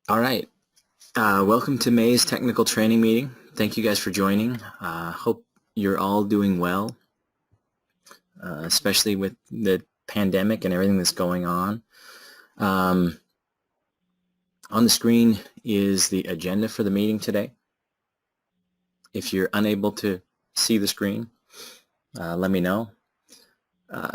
All right. Welcome to May's technical training meeting. Thank you guys for joining. Hope you're all doing well, especially with the pandemic and everything that's going on. On the screen is the agenda for the meeting today. If you're unable to see the screen, let me know.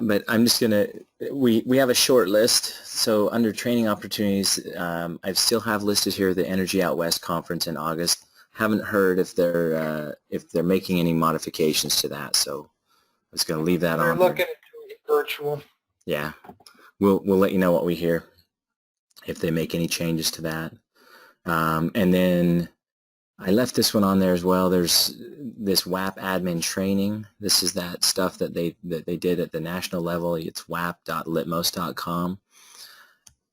But I'm just gonna, we have a short list. So under training opportunities, I still have listed here the Energy Out West conference in August. Haven't heard if they're making any modifications to that, so I was gonna leave that on. They're looking into virtual. Yeah, we'll let you know what we hear if they make any changes to that. And then I left this one on there as well. There's this WAP admin training. This is that stuff that they did at the national level. It's wap.litmos.com,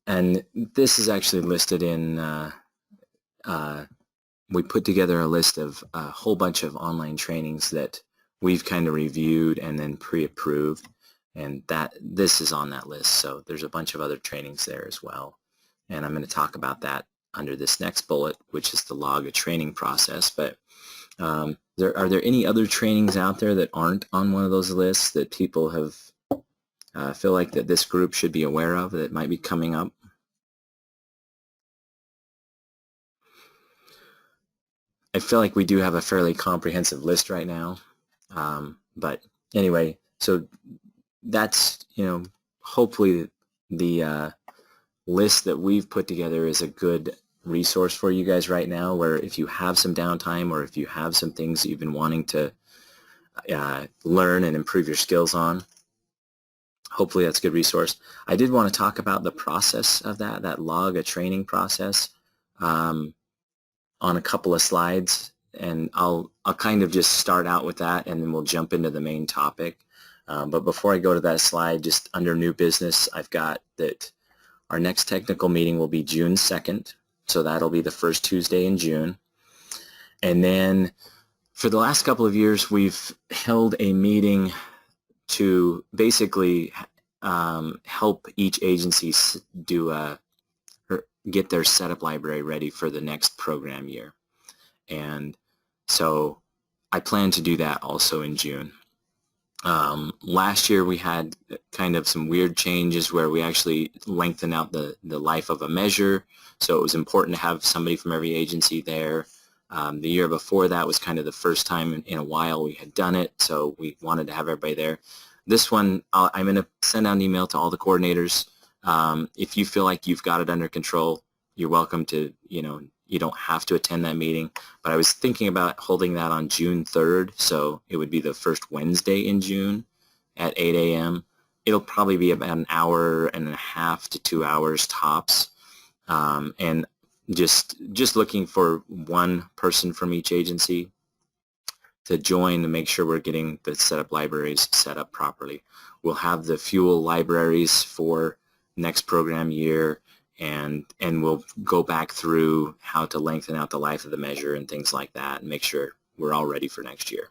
and this is actually listed in. We put together a list of a whole bunch of online trainings that we've kind of reviewed and then pre-approved, and this is on that list. So there's a bunch of other trainings there as well, and I'm going to talk about that under this next bullet, which is the log a training process. But are there any other trainings out there that aren't on one of those lists that people have feel like that this group should be aware of that might be coming up? I feel like we do have a fairly comprehensive list right now, but anyway, so that's, hopefully the list that we've put together is a good resource for you guys right now, where if you have some downtime or if you have some things that you've been wanting to learn and improve your skills on, hopefully that's a good resource. I did want to talk about the process of that log a training process on a couple of slides, and I'll kind of just start out with that, and then we'll jump into the main topic. But before I go to that slide, just under new business, I've got that our next technical meeting will be June 2nd, so that'll be the first Tuesday in June. And then for the last couple of years, we've held a meeting to basically help each agency get their setup library ready for the next program year. And so I plan to do that also in June. Last year we had kind of some weird changes where we actually lengthened out the life of a measure, so it was important to have somebody from every agency there. The year before that was kind of the first time in a while we had done it, so we wanted to have everybody there. This one, I'm going to send out an email to all the coordinators. If you feel like you've got it under control, you're welcome to, you don't have to attend that meeting, but I was thinking about holding that on June 3rd, so it would be the first Wednesday in June at 8 a.m. It'll probably be about an hour and a half to 2 hours tops, and just looking for one person from each agency to join to make sure we're getting the setup libraries set up properly. We'll have the fuel libraries for next program year, and we'll go back through how to lengthen out the life of the measure and things like that and make sure we're all ready for next year.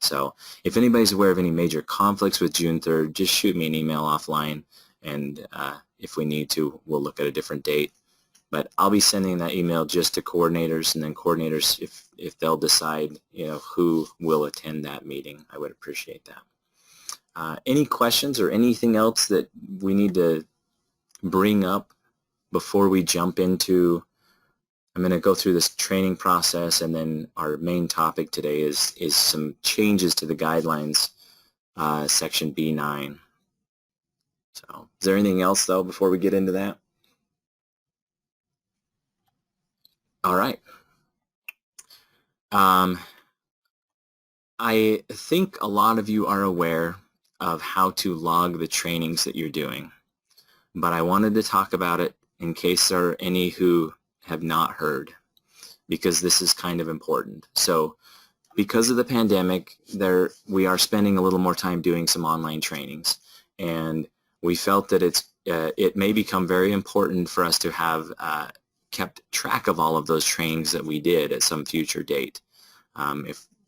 So if anybody's aware of any major conflicts with June 3rd, just shoot me an email offline, and if we need to, we'll look at a different date. But I'll be sending that email just to coordinators, and then coordinators, if they'll decide, who will attend that meeting, I would appreciate that. Any questions or anything else that we need to bring up before we jump into? I'm going to go through this training process, and then our main topic today is some changes to the guidelines, section B9. So is there anything else though before we get into that? All right. I think a lot of you are aware of how to log the trainings that you're doing, but I wanted to talk about it in case there are any who have not heard, because this is kind of important. So because of the pandemic, we are spending a little more time doing some online trainings, and we felt that it may become very important for us to have kept track of all of those trainings that we did at some future date.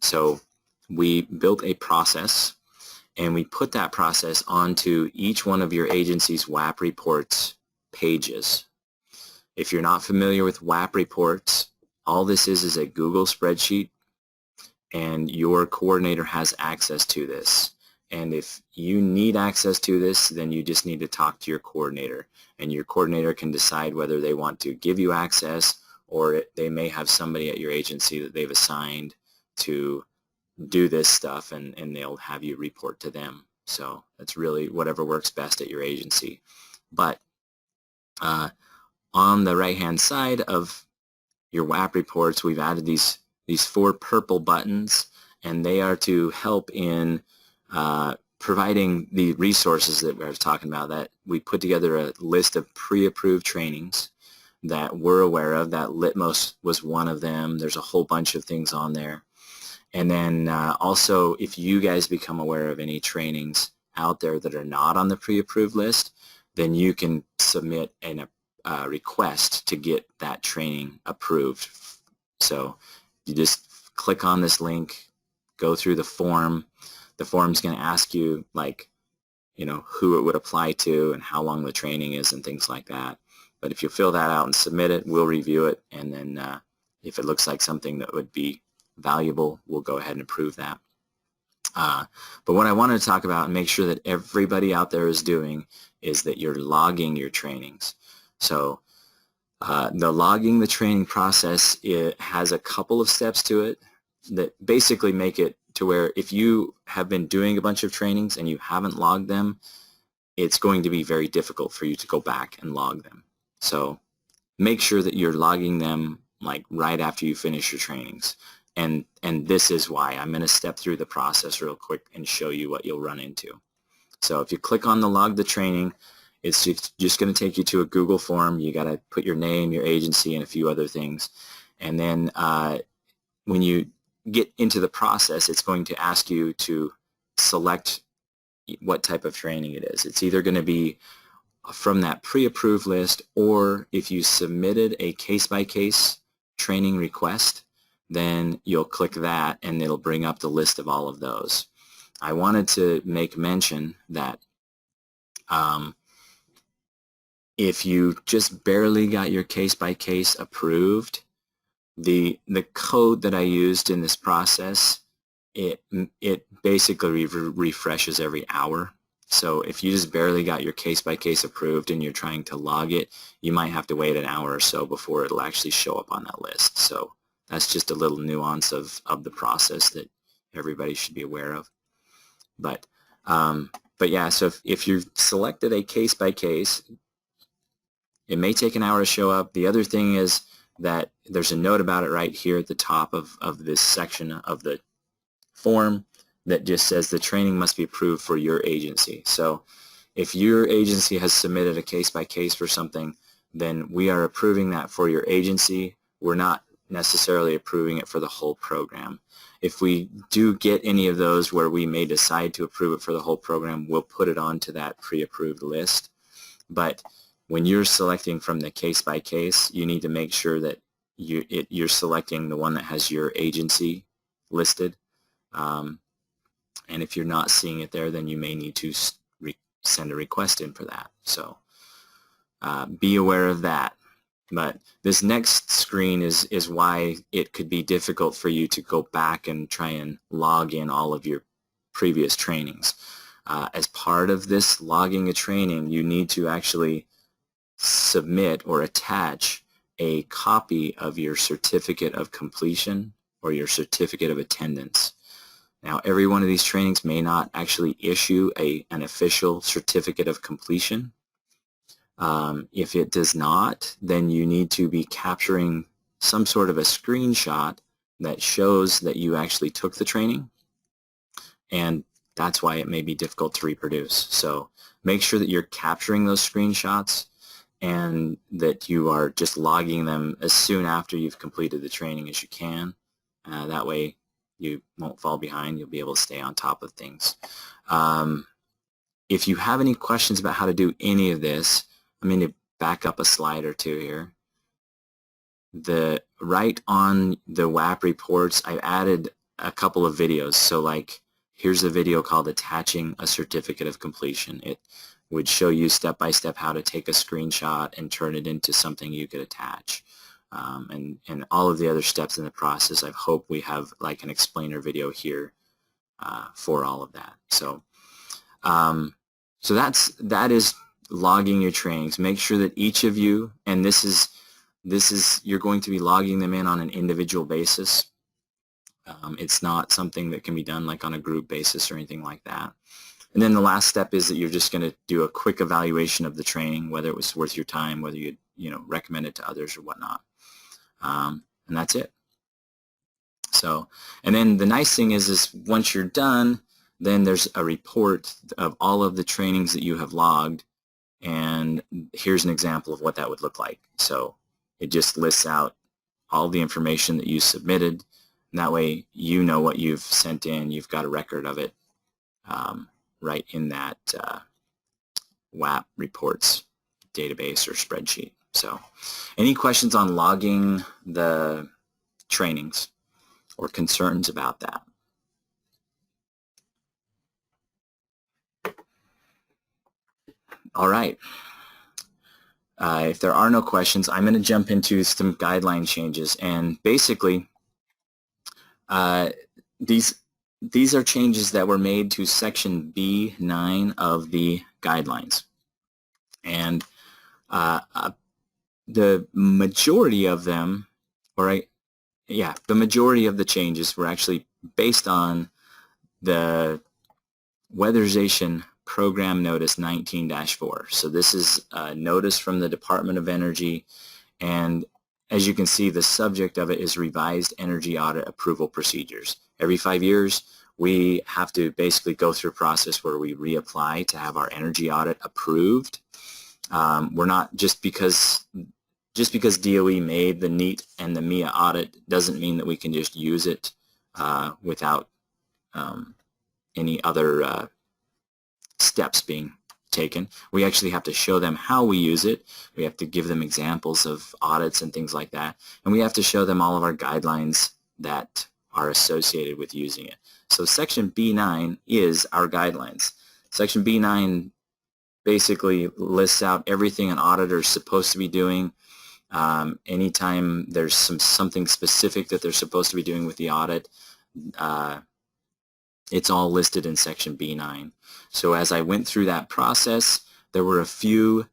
So we built a process, and we put that process onto each one of your agency's WAP reports pages. if you're not familiar with WAP reports, all this is a Google spreadsheet, and your coordinator has access to this. And if you need access to this, then you just need to talk to your coordinator, and your coordinator can decide whether they want to give you access, or they may have somebody at your agency that they've assigned to do this stuff, and they'll have you report to them. So that's really whatever works best at your agency. But on the right-hand side of your WAP reports, we've added these 4 purple buttons, and they are to help in providing the resources that I was talking about. That we put together a list of pre-approved trainings that we're aware of. That Litmos was one of them. There's a whole bunch of things on there. And then also, if you guys become aware of any trainings out there that are not on the pre-approved list, then you can submit a request to get that training approved. So you just click on this link, go through the form. The form's going to ask you, like, who it would apply to and how long the training is and things like that. But if you fill that out and submit it, we'll review it, and then if it looks like something that would be valuable, we'll go ahead and approve that. But what I wanted to talk about and make sure that everybody out there is doing is that you're logging your trainings. So the logging the training process, it has a couple of steps to it that basically make it to where if you have been doing a bunch of trainings and you haven't logged them, it's going to be very difficult for you to go back and log them. So make sure that you're logging them like right after you finish your trainings. And this is why. I'm going to step through the process real quick and show you what you'll run into. So if you click on the log the training, it's just going to take you to a Google form. You got to put your name, your agency, and a few other things. And then when you get into the process, it's going to ask you to select what type of training it is. It's either going to be from that pre-approved list, or if you submitted a case-by-case training request, then you'll click that and it'll bring up the list of all of those. I wanted to make mention that if you just barely got your case-by-case approved, the code that I used in this process, it basically refreshes every hour. So if you just barely got your case-by-case approved and you're trying to log it, you might have to wait an hour or so before it'll actually show up on that list. So that's just a little nuance of the process that everybody should be aware of. But yeah, so if you've selected a case-by-case, it may take an hour to show up. The other thing is that there's a note about it right here at the top of this section of the form that just says the training must be approved for your agency. So if your agency has submitted a case-by-case for something, then we are approving that for your agency. We're not necessarily approving it for the whole program. If we do get any of those where we may decide to approve it for the whole program, we'll put it onto that pre-approved list. But when you're selecting from the case-by-case, you need to make sure that you're selecting the one that has your agency listed. And if you're not seeing it there, then you may need to send a request in for that. So be aware of that. But this next screen is why it could be difficult for you to go back and try and log in all of your previous trainings. As part of this logging a training, you need to actually submit or attach a copy of your certificate of completion or your certificate of attendance. Now, every one of these trainings may not actually issue an official certificate of completion. If it does not, then you need to be capturing some sort of a screenshot that shows that you actually took the training, and that's why it may be difficult to reproduce. So make sure that you're capturing those screenshots and that you are just logging them as soon after you've completed the training as you can. That way you won't fall behind. You'll be able to stay on top of things. If you have any questions about how to do any of this, I'm going to back up a slide or two here. Right on the WAP reports, I've added a couple of videos. So like, here's a video called Attaching a Certificate of Completion. would show you step by step how to take a screenshot and turn it into something you could attach. And all of the other steps in the process. I hope we have like an explainer video here for all of that. So that is logging your trainings. Make sure that each of you, and this is you're going to be logging them in on an individual basis. It's not something that can be done like on a group basis or anything like that. And then the last step is that you're just going to do a quick evaluation of the training, whether it was worth your time, whether you recommend it to others or whatnot. And that's it. So, and then the nice thing is once you're done, then there's a report of all of the trainings that you have logged, and here's an example of what that would look like. So it just lists out all the information that you submitted, and that way you know what you've sent in. You've got a record of it right in that WAP reports database or spreadsheet. So any questions on logging the trainings or concerns about that? All right. If there are no questions, I'm going to jump into some guideline changes. And basically, these are changes that were made to section B9 of the guidelines. And the majority of them, the majority of the changes were actually based on the Weatherization Program Notice 19-4. So this is a notice from the Department of Energy, and as you can see, the subject of it is revised energy audit approval procedures. Every 5 years, we have to basically go through a process where we reapply to have our energy audit approved. We're not just because DOE made the NEAT and the MIA audit doesn't mean that we can just use it without any other steps being taken. We actually have to show them how we use it. We have to give them examples of audits and things like that. And we have to show them all of our guidelines that are associated with using it. So section B9 is our guidelines. Section B9 basically lists out everything an auditor is supposed to be doing. Anytime there's something specific that they're supposed to be doing with the audit, it's all listed in section B9. So as I went through that process, there were a few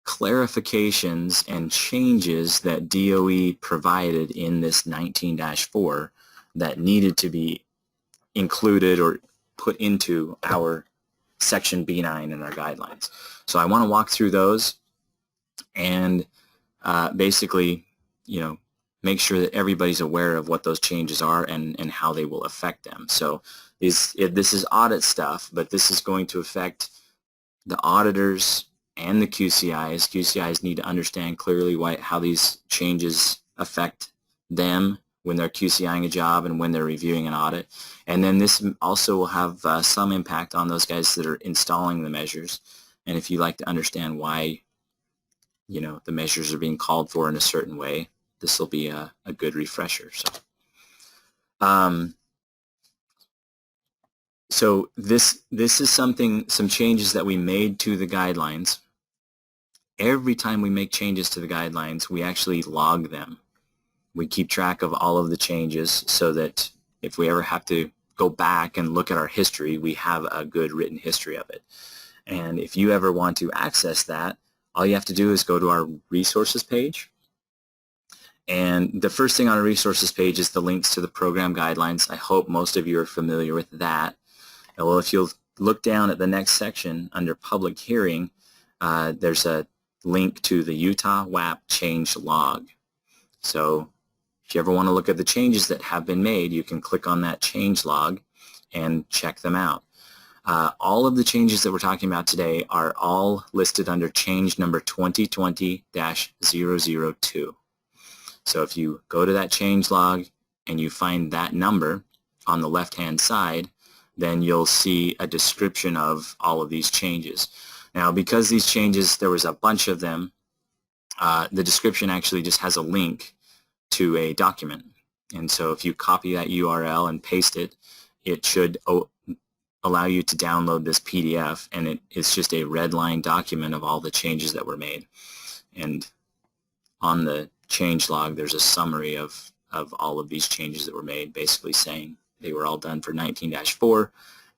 clarifications and changes that DOE provided in this 19-4 that needed to be included or put into our section B9 in our guidelines. So I want to walk through those and basically, make sure that everybody's aware of what those changes are and how they will affect them. So this is audit stuff, but this is going to affect the auditors and the QCIs. QCIs need to understand clearly how these changes affect them when they're QCIing a job and when they're reviewing an audit. And then this also will have some impact on those guys that are installing the measures. And if you like to understand why the measures are being called for in a certain way, this will be a good refresher. So this is some changes that we made to the guidelines. Every time we make changes to the guidelines, we actually log them. We keep track of all of the changes so that if we ever have to go back and look at our history, we have a good written history of it. And if you ever want to access that, all you have to do is go to our resources page. And the first thing on our resources page is the links to the program guidelines. I hope most of you are familiar with that. Well, if you'll look down at the next section under public hearing, there's a link to the Utah WAP change log. So if you ever want to look at the changes that have been made, you can click on that change log and check them out. All of the changes that we're talking about today are all listed under change number 2020-002. So if you go to that change log and you find that number on the left-hand side, then you'll see a description of all of these changes. Now, because these changes, there was a bunch of them, the description actually just has a link to a document. And so if you copy that URL and paste it, it should allow you to download this PDF, and it's just a red line document of all the changes that were made. And on the change log, there's a summary of all of these changes that were made, basically saying they were all done for 19-4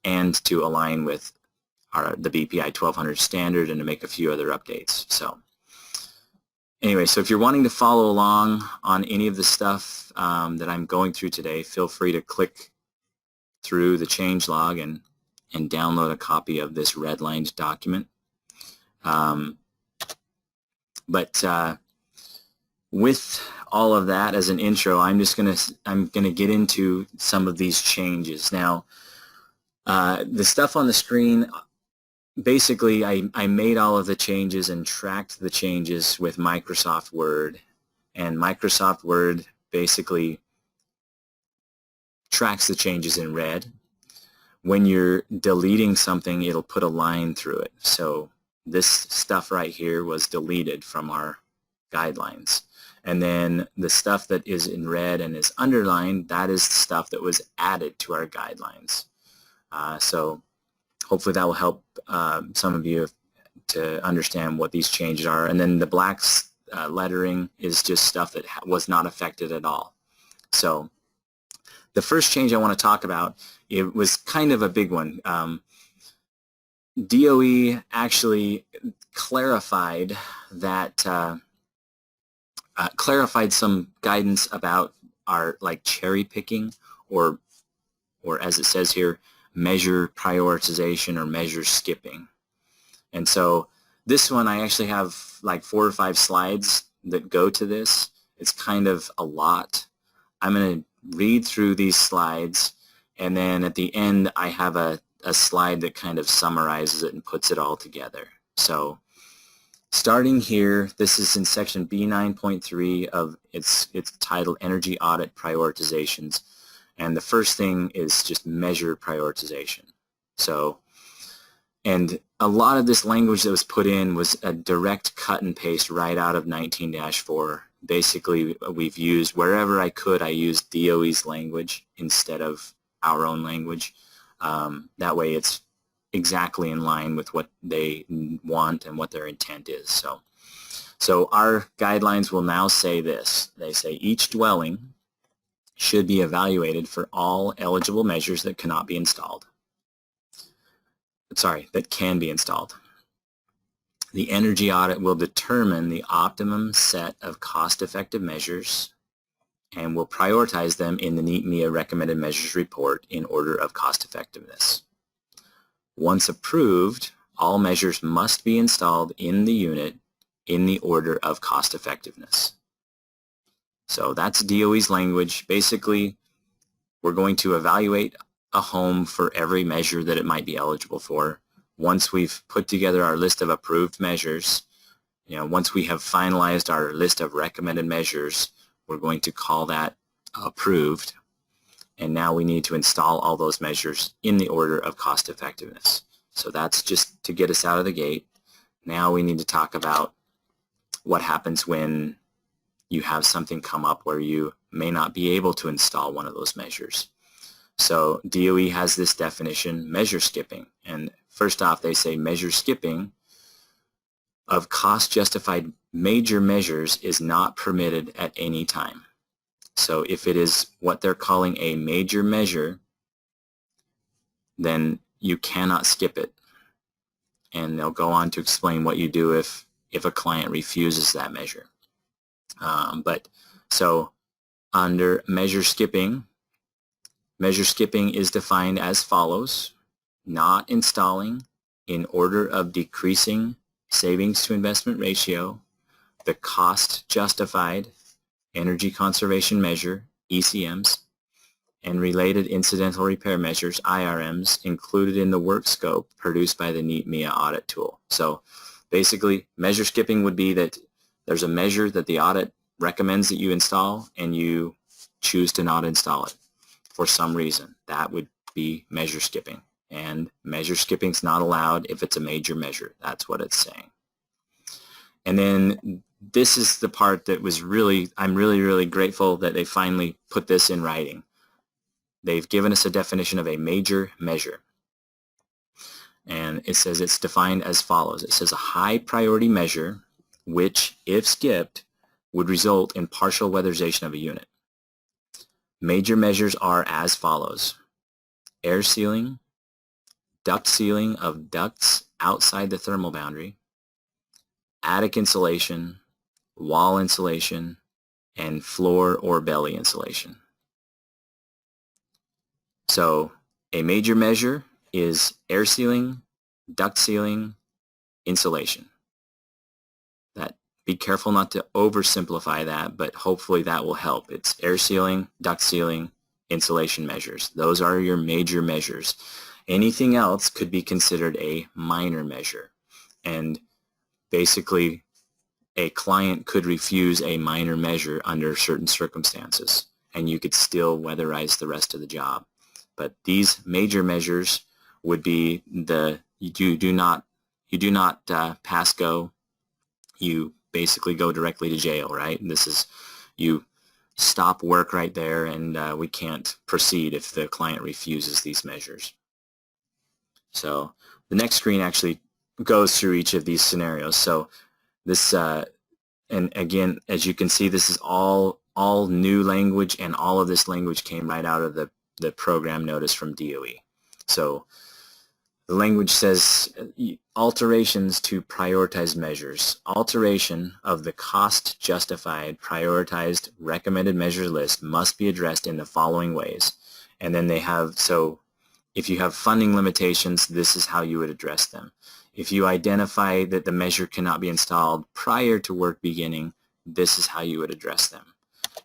and to align with the BPI 1200 standard and to make a few other updates. So anyway, so if you're wanting to follow along on any of the stuff that I'm going through today, feel free to click through the change log and download a copy of this redlined document. With all of that as an intro, I'm gonna get into some of these changes. Now, the stuff on the screen, basically I made all of the changes and tracked the changes with Microsoft Word, and Microsoft Word basically tracks the changes in red. When you're deleting something, it'll put a line through it. So this stuff right here was deleted from our guidelines. And then the stuff that is in red and is underlined, that is the stuff that was added to our guidelines. So hopefully that will help some of you to understand what these changes are. And then the black lettering is just stuff that was not affected at all. So the first change I want to talk about, it was kind of a big one. DOE actually clarified that clarified some guidance about our cherry picking, or as it says here, measure prioritization or measure skipping. And so this one, I actually have like 4 or 5 slides that go to this. It's kind of a lot. I'm going to read through these slides, and then at the end I have a slide that kind of summarizes it and puts it all together. So starting here, this is in section B9.3 of it's titled Energy Audit Prioritizations. And the first thing is just measure prioritization. So, and a lot of this language that was put in was a direct cut and paste right out of 19-4. Basically, we've used, wherever I could, I used DOE's language instead of our own language. That way it's exactly in line with what they want and what their intent is. So our guidelines will now say this. They say each dwelling should be evaluated for all eligible measures that cannot be installed. Sorry, that can be installed. The energy audit will determine the optimum set of cost-effective measures and will prioritize them in the NEAT MEA recommended measures report in order of cost effectiveness. Once approved, all measures must be installed in the unit in the order of cost effectiveness. So that's DOE's language. Basically, we're going to evaluate a home for every measure that it might be eligible for. Once we've put together our list of approved measures, once we have finalized our list of recommended measures, we're going to call that approved. And now we need to install all those measures in the order of cost effectiveness. So that's just to get us out of the gate. Now we need to talk about what happens when you have something come up where you may not be able to install one of those measures. So DOE has this definition, measure skipping. And first off, they say measure skipping of cost-justified major measures is not permitted at any time. So if it is what they're calling a major measure, then you cannot skip it. And they'll go on to explain what you do if a client refuses that measure. So under measure skipping is defined as follows: not installing in order of decreasing savings to investment ratio, the cost justified energy conservation measure, ECMs, and related incidental repair measures, IRMs, included in the work scope produced by the NEAT MEA audit tool. So basically, measure skipping would be that there's a measure that the audit recommends that you install and you choose to not install it for some reason. That would be measure skipping. And measure skipping is not allowed if it's a major measure. That's what it's saying. And then this is the part that was I'm really grateful that they finally put this in writing. They've given us a definition of a major measure. And it says it's defined as follows. It says a high priority measure which, if skipped, would result in partial weatherization of a unit. Major measures are as follows: air sealing, duct sealing of ducts outside the thermal boundary, attic insulation, wall insulation, and floor or belly insulation. So a major measure is air sealing, duct sealing, insulation. Be careful not to oversimplify that, but hopefully that will help. It's air sealing, duct sealing, insulation measures. Those are your major measures. Anything else could be considered a minor measure. And basically, a client could refuse a minor measure under certain circumstances, and you could still weatherize the rest of the job. But these major measures would be you do not pass go. You basically go directly to jail, right? And this is, you stop work right there, and we can't proceed if the client refuses these measures. So the next screen actually goes through each of these scenarios. So this, and again, as you can see, this is all new language, and all of this language came right out of the program notice from DOE. So the language says alterations to prioritized measures. Alteration of the cost-justified prioritized recommended measures list must be addressed in the following ways. And then they have, so if you have funding limitations, this is how you would address them. If you identify that the measure cannot be installed prior to work beginning, this is how you would address them.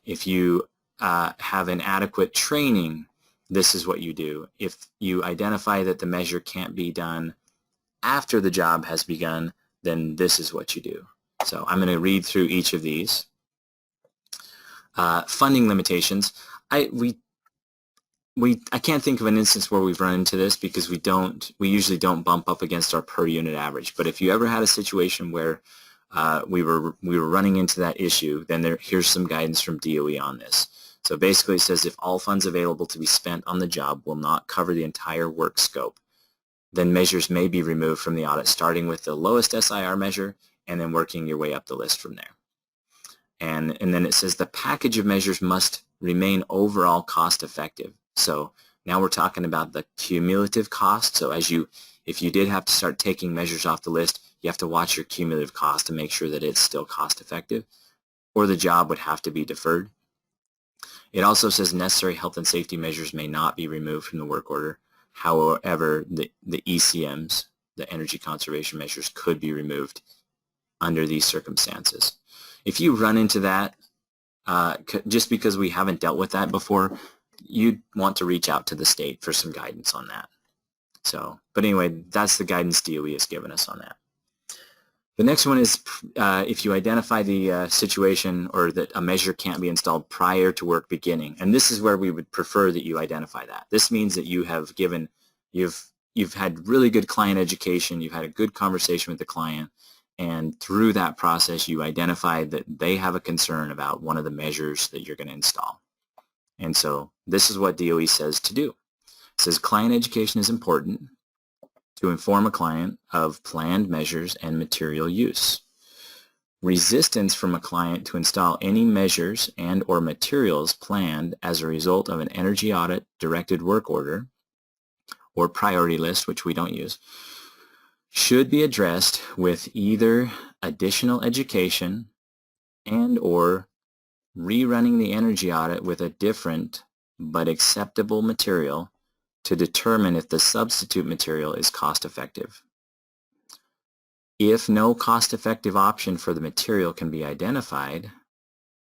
If you have inadequate training, this is what you do. If you identify that the measure can't be done after the job has begun, then this is what you do. So I'm going to read through each of these. Funding limitations. I can't think of an instance where we've run into this, because we usually don't bump up against our per unit average. But if you ever had a situation where we were running into that issue, then here's some guidance from DOE on this. So basically it says if all funds available to be spent on the job will not cover the entire work scope, then measures may be removed from the audit, starting with the lowest SIR measure and then working your way up the list from there. And then it says the package of measures must remain overall cost effective. So now we're talking about the cumulative cost. So if you did have to start taking measures off the list, you have to watch your cumulative cost to make sure that it's still cost effective, or the job would have to be deferred. It also says necessary health and safety measures may not be removed from the work order. However, the ECMs, the energy conservation measures, could be removed under these circumstances. If you run into that, just because we haven't dealt with that before, you'd want to reach out to the state for some guidance on that. So, but anyway, that's the guidance DOE has given us on that. The next one is if you identify the situation or that a measure can't be installed prior to work beginning, and this is where we would prefer that you identify that. This means that you've had really good client education, you've had a good conversation with the client, and through that process you identify that they have a concern about one of the measures that you're going to install. And so this is what DOE says to do. It says client education is important to inform a client of planned measures and material use. Resistance from a client to install any measures and or materials planned as a result of an energy audit directed work order or priority list, which we don't use, should be addressed with either additional education and or rerunning the energy audit with a different but acceptable material to determine if the substitute material is cost-effective. If no cost-effective option for the material can be identified,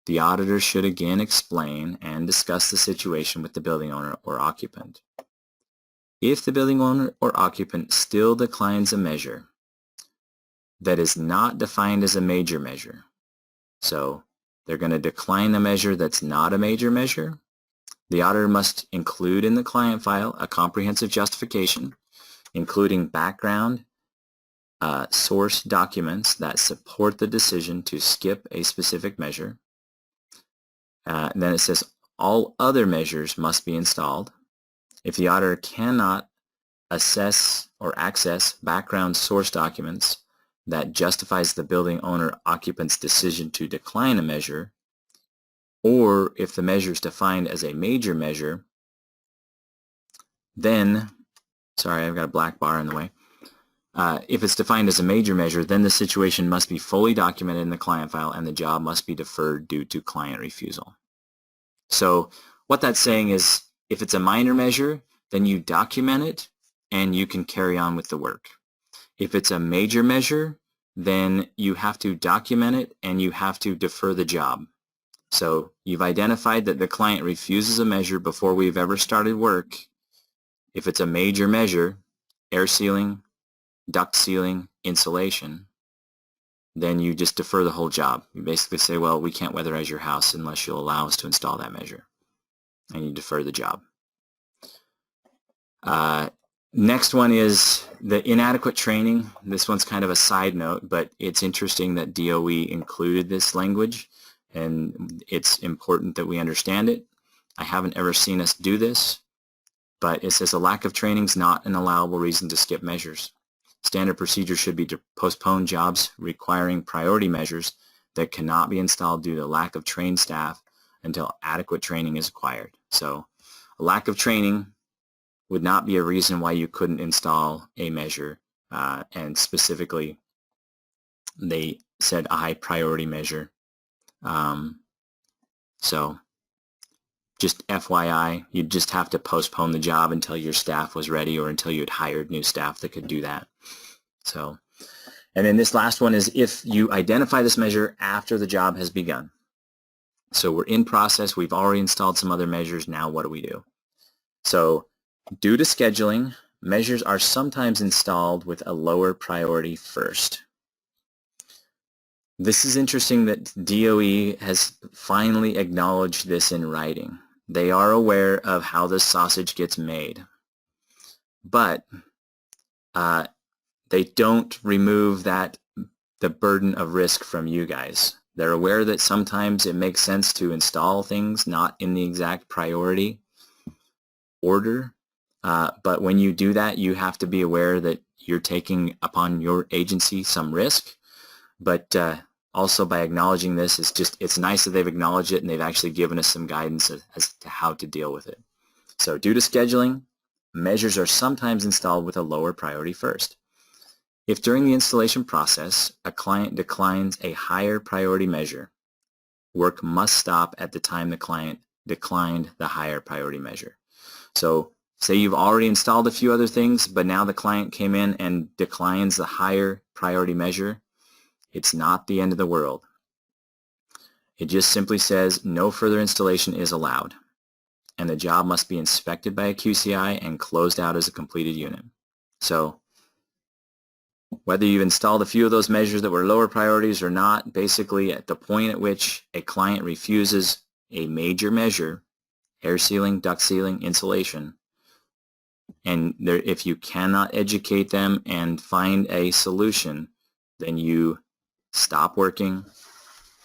the auditor should again explain and discuss the situation with the building owner or occupant. If the building owner or occupant still declines a measure that is not defined as a major measure, so they're going to decline a measure that's not a major measure, the auditor must include in the client file a comprehensive justification, including background, source documents that support the decision to skip a specific measure. And then it says all other measures must be installed. If the auditor cannot assess or access background source documents that justifies the building owner occupant's decision to decline a measure, or if the measure is defined as a major measure, then, sorry, I've got a black bar in the way. If it's defined as a major measure, then the situation must be fully documented in the client file and the job must be deferred due to client refusal. So what that's saying is, if it's a minor measure, then you document it and you can carry on with the work. If it's a major measure, then you have to document it and you have to defer the job. So you've identified that the client refuses a measure before we've ever started work. If it's a major measure, air sealing, duct sealing, insulation, then you just defer the whole job. You basically say, well, we can't weatherize your house unless you'll allow us to install that measure. And you defer the job. Next one is the inadequate training. This one's kind of a side note, but it's interesting that DOE included this language, and it's important that we understand it. I haven't ever seen us do this, but it says a lack of training is not an allowable reason to skip measures. Standard procedure should be to postpone jobs requiring priority measures that cannot be installed due to lack of trained staff until adequate training is acquired. So a lack of training would not be a reason why you couldn't install a measure, and specifically they said a high priority measure. So just FYI, you'd just have to postpone the job until your staff was ready or until you had hired new staff that could do that. So, and then this last one is if you identify this measure after the job has begun. So we're in process, we've already installed some other measures, now what do we do? So due to scheduling, measures are sometimes installed with a lower priority first. This is interesting that DOE has finally acknowledged this in writing. They are aware of how the sausage gets made, but they don't remove the burden of risk from you guys. They're aware that sometimes it makes sense to install things not in the exact priority order, but when you do that, you have to be aware that you're taking upon your agency some risk. But also by acknowledging this, it's nice that they've acknowledged it and they've actually given us some guidance as to how to deal with it. So due to scheduling, measures are sometimes installed with a lower priority first. If during the installation process, a client declines a higher priority measure, work must stop at the time the client declined the higher priority measure. So say you've already installed a few other things, but now the client came in and declines the higher priority measure. It's not the end of the world. It just simply says no further installation is allowed, and the job must be inspected by a QCI and closed out as a completed unit. So whether you've installed a few of those measures that were lower priorities or not, basically at the point at which a client refuses a major measure, air sealing, duct sealing, insulation, and if you cannot educate them and find a solution, then you stop working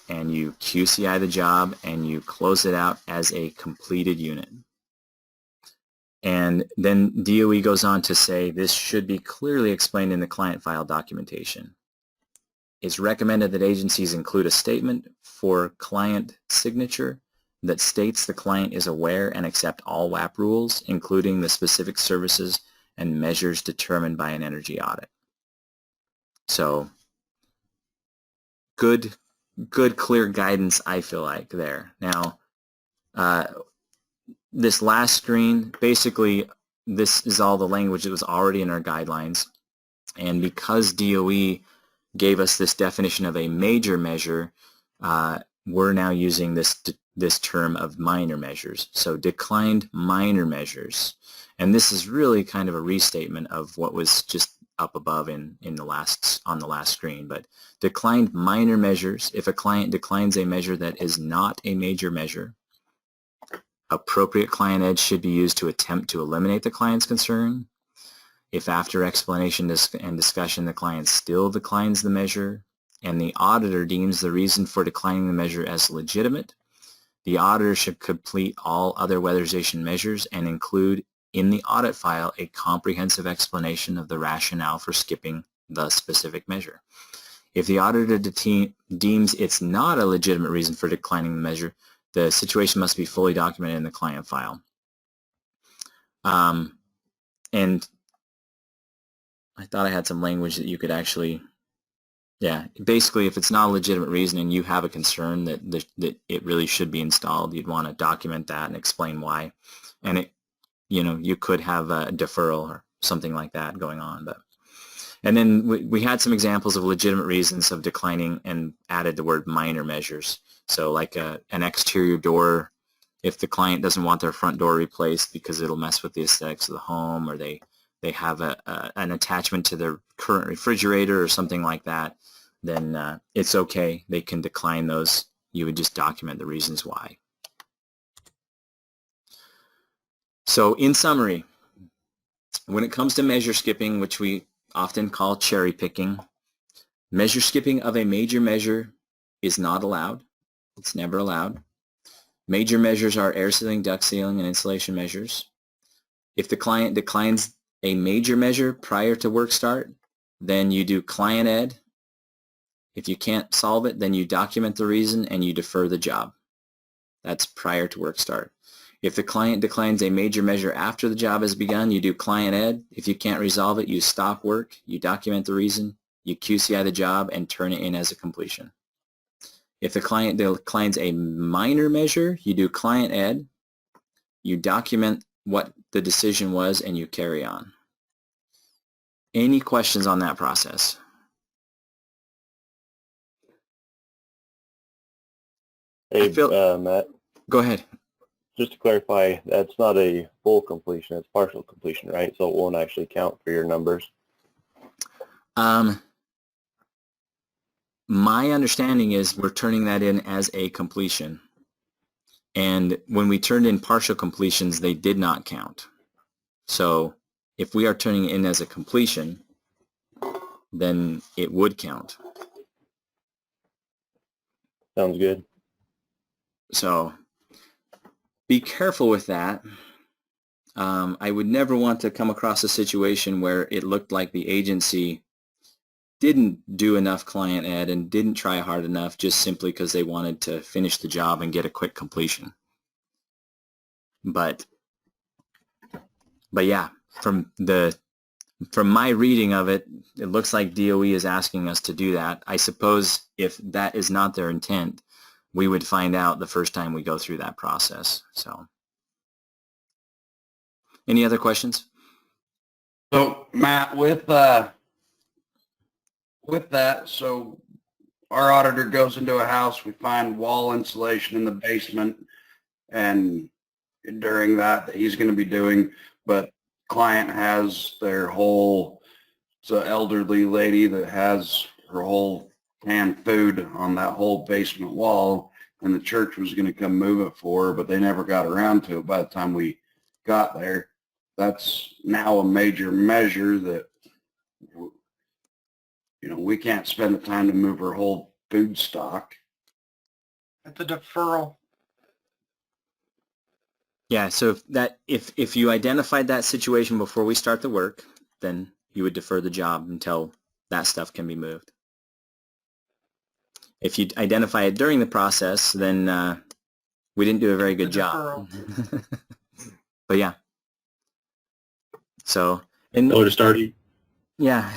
and you QCI the job and you close it out as a completed unit. And then DOE goes on to say this should be clearly explained in the client file documentation. It's recommended that agencies include a statement for client signature that states the client is aware and accept all WAP rules, including the specific services and measures determined by an energy audit. So good, clear guidance, I feel like, there. Now, this last screen, basically, this is all the language that was already in our guidelines. And because DOE gave us this definition of a major measure, we're now using this term of minor measures. So declined minor measures. And this is really kind of a restatement of what was just up above on the last screen. But declined minor measures, if a client declines a measure that is not a major measure, appropriate client edge should be used to attempt to eliminate the client's concern. If after explanation and discussion the client still declines the measure and the auditor deems the reason for declining the measure as legitimate, the auditor should complete all other weatherization measures and include in the audit file a comprehensive explanation of the rationale for skipping the specific measure. If the auditor deems it's not a legitimate reason for declining the measure, the situation must be fully documented in the client file. And I thought I had some language that you could actually, yeah, basically if it's not a legitimate reason and you have a concern that it really should be installed, you'd want to document that and explain why. And it, you could have a deferral or something like that going on. And then we had some examples of legitimate reasons of declining and added the word minor measures. So like an exterior door, if the client doesn't want their front door replaced because it'll mess with the aesthetics of the home, or they have an attachment to their current refrigerator or something like that, then it's okay. They can decline those. You would just document the reasons why. So in summary, when it comes to measure skipping, which we often call cherry picking, measure skipping of a major measure is not allowed. It's never allowed. Major measures are air sealing, duct sealing, and insulation measures. If the client declines a major measure prior to work start, then you do client ed. If you can't solve it, then you document the reason and you defer the job. That's prior to work start. If the client declines a major measure after the job has begun, you do client ed. If you can't resolve it, you stop work, you document the reason, you QCI the job, and turn it in as a completion. If the client declines a minor measure, you do client ed, you document what the decision was, and you carry on. Any questions on that process? Hey, Matt. Go ahead. Just to clarify, that's not a full completion, it's partial completion, right? So it won't actually count for your numbers. My understanding is we're turning that in as a completion. And when we turned in partial completions, they did not count. So if we are turning it in as a completion, then it would count. Sounds good. So be careful with that. I would never want to come across a situation where it looked like the agency didn't do enough client ed and didn't try hard enough just simply because they wanted to finish the job and get a quick completion. But yeah, from my reading of it, it looks like DOE is asking us to do that. I suppose if that is not their intent, we would find out the first time we go through that process. So, any other questions? So, Matt, with that, so our auditor goes into a house, we find wall insulation in the basement, and during that he's going to be doing, but client has their whole, it's an elderly lady that has her whole canned food on that whole basement wall, and the church was going to come move it for her, but they never got around to it by the time we got there. That's now a major measure that, we can't spend the time to move her whole food stock. It's a deferral. Yeah, so if you identified that situation before we start the work, then you would defer the job until that stuff can be moved. If you identify it during the process, then we didn't do a very good job. But yeah. So to start eating. Yeah.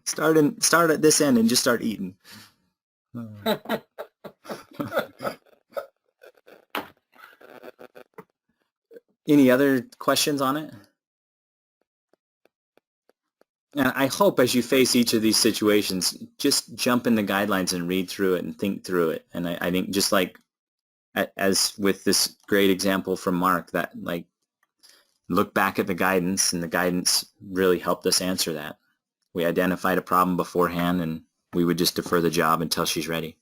Start at this end and just start eating. Any other questions on it? And I hope as you face each of these situations, just jump in the guidelines and read through it and think through it. And I think just like as with this great example from Mark, that like look back at the guidance, and the guidance really helped us answer that. We identified a problem beforehand, and we would just defer the job until she's ready.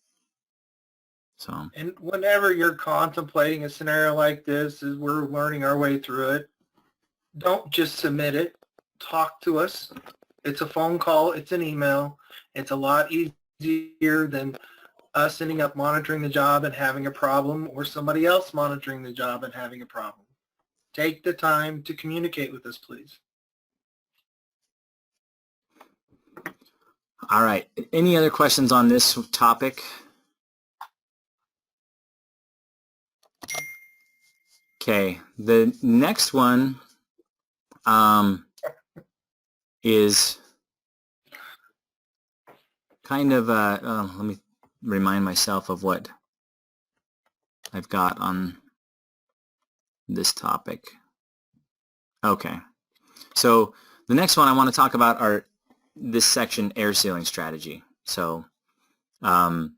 So. And whenever you're contemplating a scenario like this, as we're learning our way through it, don't just submit it. Talk to us. It's a phone call. It's an email. It's a lot easier than us ending up monitoring the job and having a problem, or somebody else monitoring the job and having a problem. Take the time to communicate with us, please. All right. Any other questions on this topic? Okay. The next one is kind of, let me remind myself of what I've got on this topic. Okay. So the next one I want to talk about are this section, air sealing strategy. So, so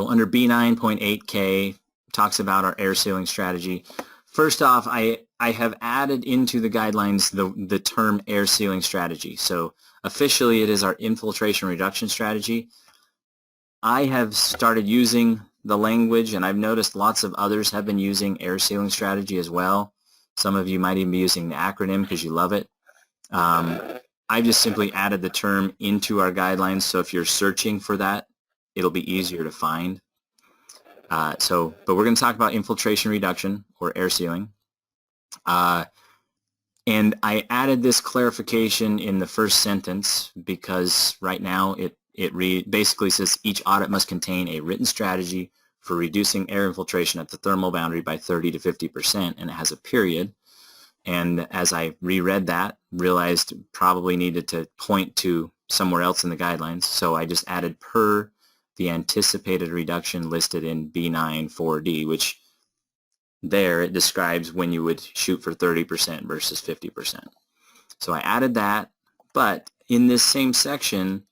under B9.8K talks about our air sealing strategy. First off, I have added into the guidelines the term air sealing strategy. So officially it is our infiltration reduction strategy. I have started using the language, and I've noticed lots of others have been using air sealing strategy as well. Some of you might even be using the acronym because you love it. I've just simply added the term into our guidelines, so if you're searching for that, it'll be easier to find. But we're going to talk about infiltration reduction or air sealing. And I added this clarification in the first sentence because right now it basically says each audit must contain a written strategy for reducing air infiltration at the thermal boundary by 30 to 50%, and it has a period. And as I reread that, realized probably needed to point to somewhere else in the guidelines, so I just added per the anticipated reduction listed in B9 4D, which there it describes when you would shoot for 30% versus 50%. So I added that, but in this same section,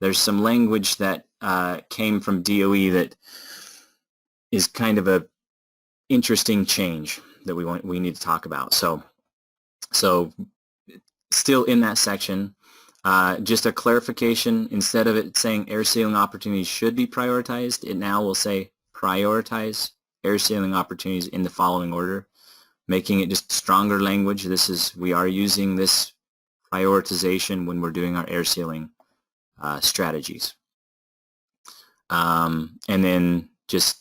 there's some language that came from DOE that is kind of a interesting change that we need to talk about. So still in that section, just a clarification, instead of it saying air sealing opportunities should be prioritized, it now will say prioritize air sealing opportunities in the following order, making it just stronger language. We are using this prioritization when we're doing our air sealing strategies. And then just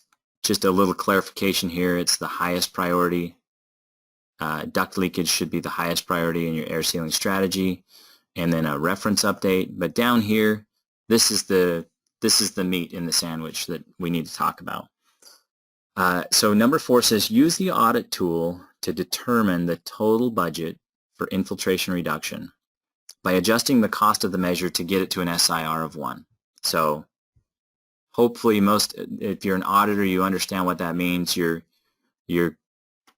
a little clarification here, it's the highest priority. Duct leakage should be the highest priority in your air sealing strategy, and then a reference update. But down here, this is the meat in the sandwich that we need to talk about. So number 4 says use the audit tool to determine the total budget for infiltration reduction by adjusting the cost of the measure to get it to an SIR of 1. So hopefully if you're an auditor, you understand what that means. You're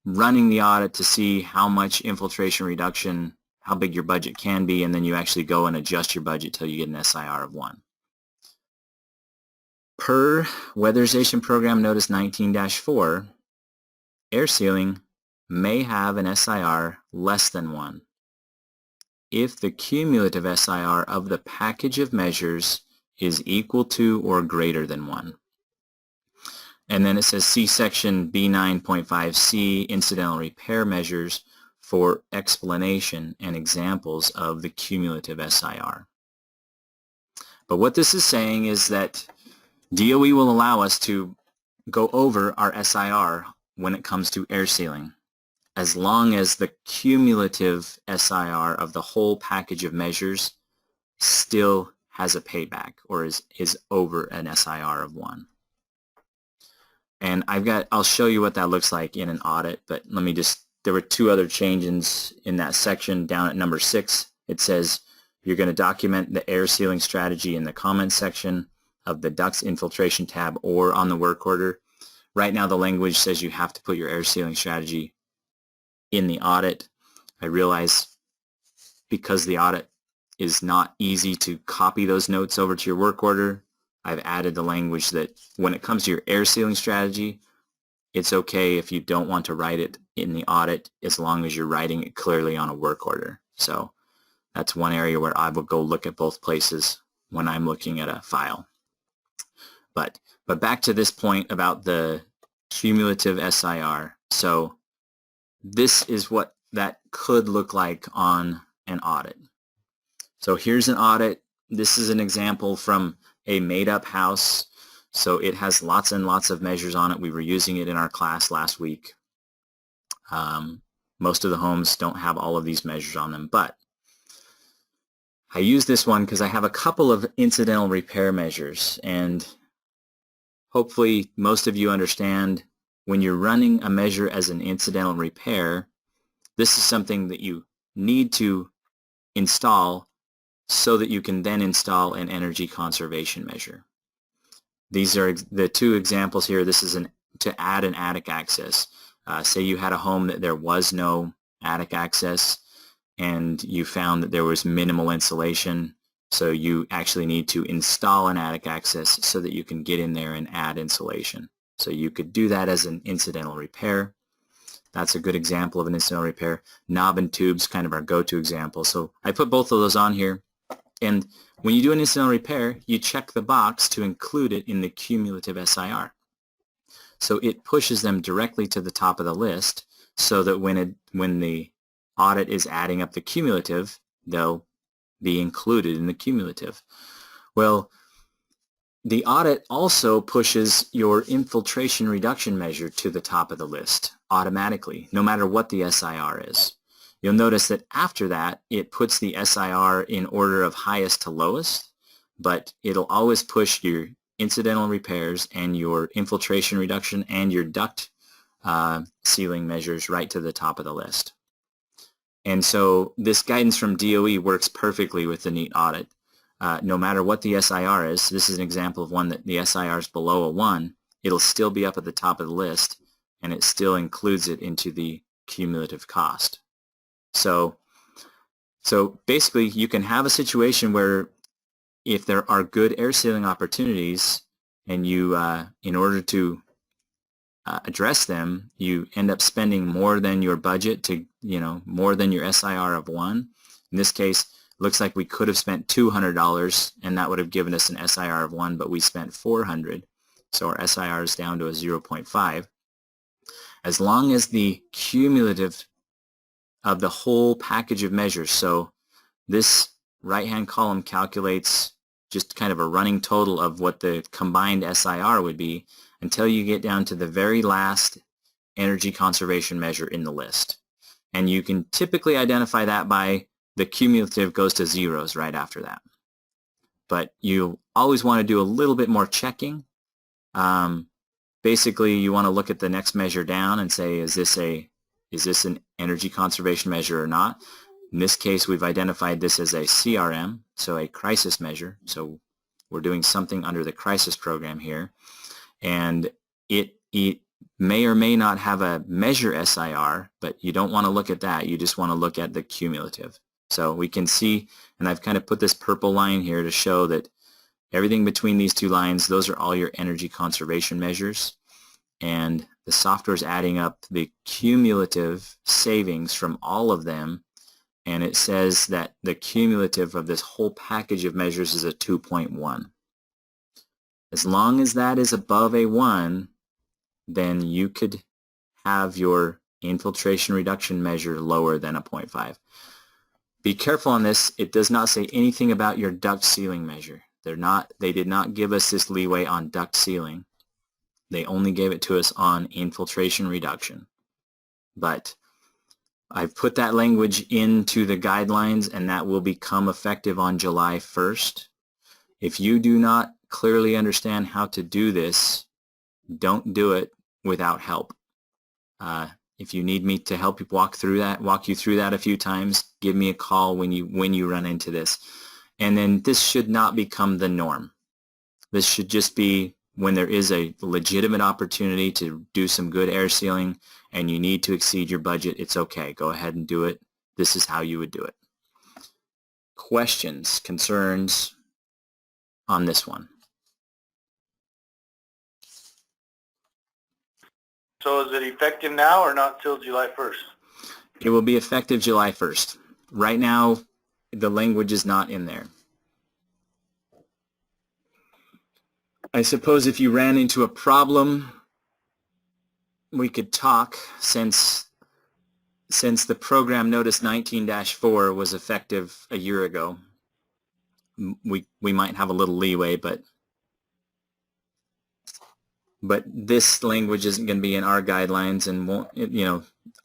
running the audit to see how much infiltration reduction, how big your budget can be, and then you actually go and adjust your budget till you get an SIR of 1. Per Weatherization Program Notice 19-4, air sealing may have an SIR less than 1 if the cumulative SIR of the package of measures is equal to or greater than 1. And then it says see section B9.5C, incidental repair measures, for explanation and examples of the cumulative SIR. But what this is saying is that DOE will allow us to go over our SIR when it comes to air sealing, as long as the cumulative SIR of the whole package of measures still has a payback or is over an SIR of 1. And I'll show you what that looks like in an audit, but there were 2 other changes in that section. Down at number 6, it says you're going to document the air sealing strategy in the comments section of the ducts infiltration tab or on the work order. Right now the language says you have to put your air sealing strategy in the audit. I realize because the audit is not easy to copy those notes over to your work order, I've added the language that when it comes to your air sealing strategy, it's okay if you don't want to write it in the audit as long as you're writing it clearly on a work order. So that's one area where I will go look at both places when I'm looking at a file. But back to this point about the cumulative SIR. So this is what that could look like on an audit. So here's an audit. This is an example from a made-up house. So it has lots and lots of measures on it. We were using it in our class last week. Most of the homes don't have all of these measures on them, but I use this one because I have a couple of incidental repair measures, and hopefully most of you understand when you're running a measure as an incidental repair, this is something that you need to install so that you can then install an energy conservation measure. These are the two examples here. This is to add an attic access. Say you had a home that there was no attic access and you found that there was minimal insulation, so you actually need to install an attic access so that you can get in there and add insulation. So you could do that as an incidental repair. That's a good example of an incidental repair. Knob and tubes kind of our go-to example. So I put both of those on here. And when you do an incidental repair, you check the box to include it in the cumulative SIR. So it pushes them directly to the top of the list so that when the audit is adding up the cumulative, they'll be included in the cumulative. Well, the audit also pushes your infiltration reduction measure to the top of the list automatically, no matter what the SIR is. You'll notice that after that, it puts the SIR in order of highest to lowest, but it'll always push your incidental repairs and your infiltration reduction and your duct sealing measures right to the top of the list. And so this guidance from DOE works perfectly with the NEAT audit. No matter what the SIR is, this is an example of one that the SIR is below a 1, it'll still be up at the top of the list, and it still includes it into the cumulative cost. So basically, you can have a situation where if there are good air sealing opportunities and you, in order to address them, you end up spending more than your budget to, more than your SIR of 1. In this case, looks like we could have spent $200 and that would have given us an SIR of 1, but we spent $400. So our SIR is down to a 0.5. As long as the cumulative of the whole package of measures, so this right-hand column calculates just kind of a running total of what the combined SIR would be until you get down to the very last energy conservation measure in the list. And you can typically identify that by the cumulative goes to zeros right after that. But you always want to do a little bit more checking. Basically, you want to look at the next measure down and say, is this an energy conservation measure or not? In this case, we've identified this as a CRM, so a crisis measure. So we're doing something under the crisis program here. And it may or may not have a measure SIR, but you don't want to look at that. You just want to look at the cumulative. So we can see, and I've kind of put this purple line here to show that everything between these two lines, those are all your energy conservation measures. And the software is adding up the cumulative savings from all of them. And it says that the cumulative of this whole package of measures is a 2.1. As long as that is above a 1, then you could have your infiltration reduction measure lower than a 0.5. Be careful on this. It does not say anything about your duct sealing measure. They did not give us this leeway on duct sealing. They only gave it to us on infiltration reduction. But I've put that language into the guidelines, and that will become effective on July 1st. If you do not clearly understand how to do this, don't do it without help. If you need me to help you walk you through that a few times, give me a call when you run into this. And then this should not become the norm. This should just be when there is a legitimate opportunity to do some good air sealing and you need to exceed your budget, it's okay. Go ahead and do it. This is how you would do it. Questions, concerns on this one? So is it effective now or not till July 1st? It will be effective July 1st. Right now, the language is not in there. I suppose if you ran into a problem, we could talk since the program notice 19-4 was effective a year ago. We might have a little leeway, but but this language isn't going to be in our guidelines, and won't,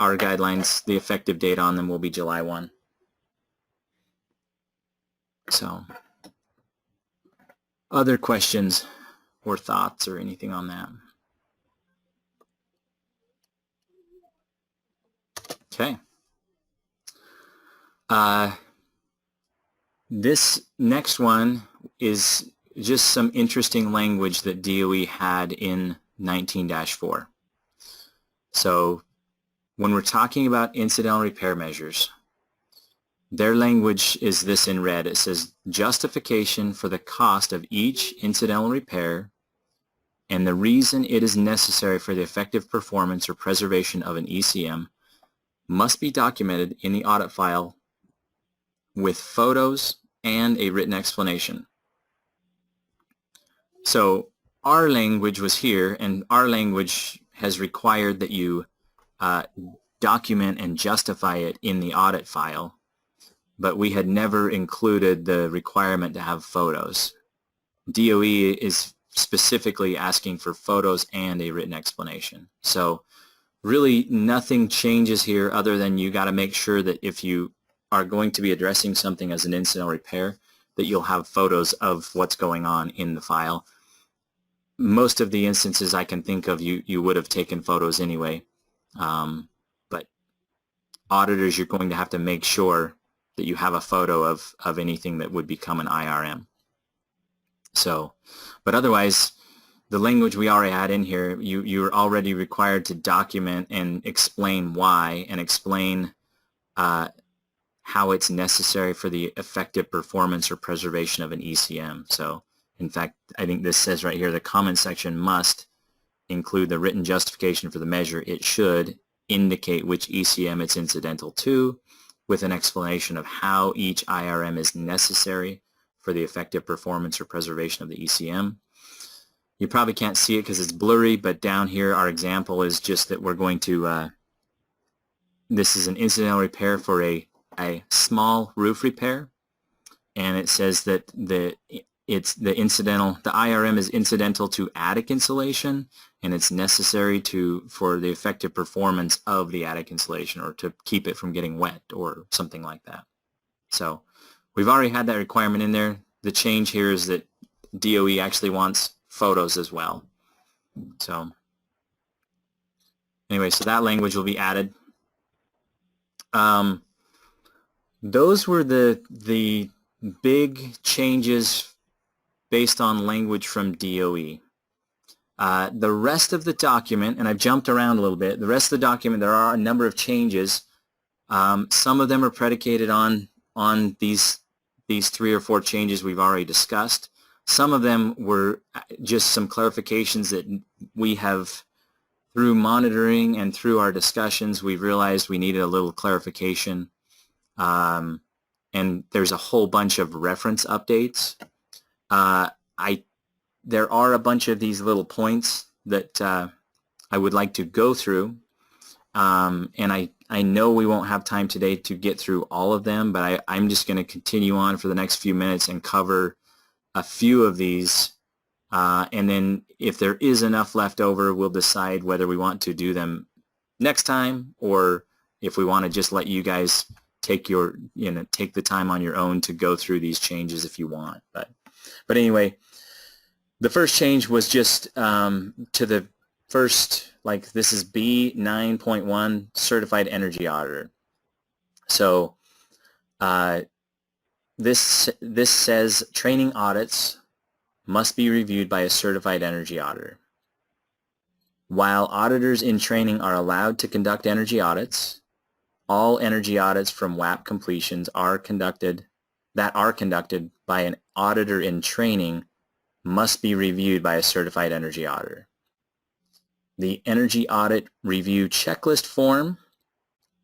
our guidelines, the effective date on them will be July 1. So, other questions or thoughts or anything on that? Okay. This next one is just some interesting language that DOE had in 19-4. So when we're talking about incidental repair measures, their language is this in red. It says justification for the cost of each incidental repair and the reason it is necessary for the effective performance or preservation of an ECM must be documented in the audit file with photos and a written explanation. So our language was here, and our language has required that you document and justify it in the audit file, but we had never included the requirement to have photos. DOE is specifically asking for photos and a written explanation. So really nothing changes here other than you got to make sure that if you are going to be addressing something as an incidental repair, that you'll have photos of what's going on in the file. Most of the instances I can think of, you would have taken photos anyway, but auditors, you're going to have to make sure that you have a photo of anything that would become an IRM. So, but otherwise, the language we already had in here, you're already required to document and explain why, and explain how it's necessary for the effective performance or preservation of an ECM. So, in fact, I think this says right here, the comment section must include the written justification for the measure. It should indicate which ECM it's incidental to, with an explanation of how each IRM is necessary for the effective performance or preservation of the ECM. You probably can't see it because it's blurry, but down here our example is just that we're going to, this is an incidental repair for a small roof repair, and it says that the IRM is incidental to attic insulation, and it's necessary for the effective performance of the attic insulation, or to keep it from getting wet or something like that. So we've already had that requirement in there. The change here is that DOE actually wants photos as well. So anyway, so that language will be added. Those were the big changes based on language from DOE. The rest of the document, and I've jumped around a little bit, the rest of the document, there are a number of changes. Some of them are predicated on these 3 or 4 changes we've already discussed. Some of them were just some clarifications that we have, through monitoring and through our discussions, we realized we needed a little clarification. And there's a whole bunch of reference updates. There are a bunch of these little points that I would like to go through, and I know we won't have time today to get through all of them, but I'm just going to continue on for the next few minutes and cover a few of these, and then if there is enough left over, we'll decide whether we want to do them next time, or if we want to just let you guys take the time on your own to go through these changes if you want. But anyway, the first change was just to the first, like, this is B9.1, Certified Energy Auditor. So this says training audits must be reviewed by a certified energy auditor. While auditors in training are allowed to conduct energy audits, all energy audits from WAP completions are conducted by an auditor in training must be reviewed by a certified energy auditor. The energy audit review checklist form,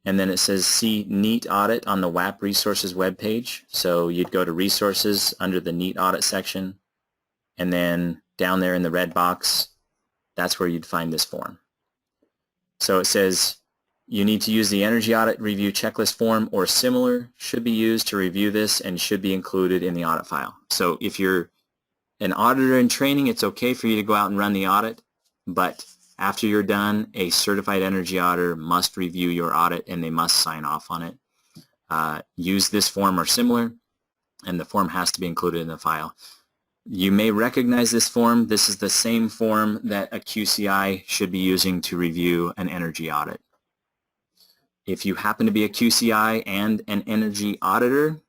and then it says see NEAT audit on the WAP resources webpage. So you'd go to resources under the NEAT audit section, and then down there in the red box, that's where you'd find this form. So it says you need to use the energy audit review checklist form or similar should be used to review this and should be included in the audit file. So if you're an auditor in training, it's okay for you to go out and run the audit. but after you're done, a certified energy auditor must review your audit and they must sign off on it. Use this form or similar, and the form has to be included in the file. You may recognize this form. This is the same form that a QCI should be using to review an energy audit. If you happen to be a QCI and an energy auditor,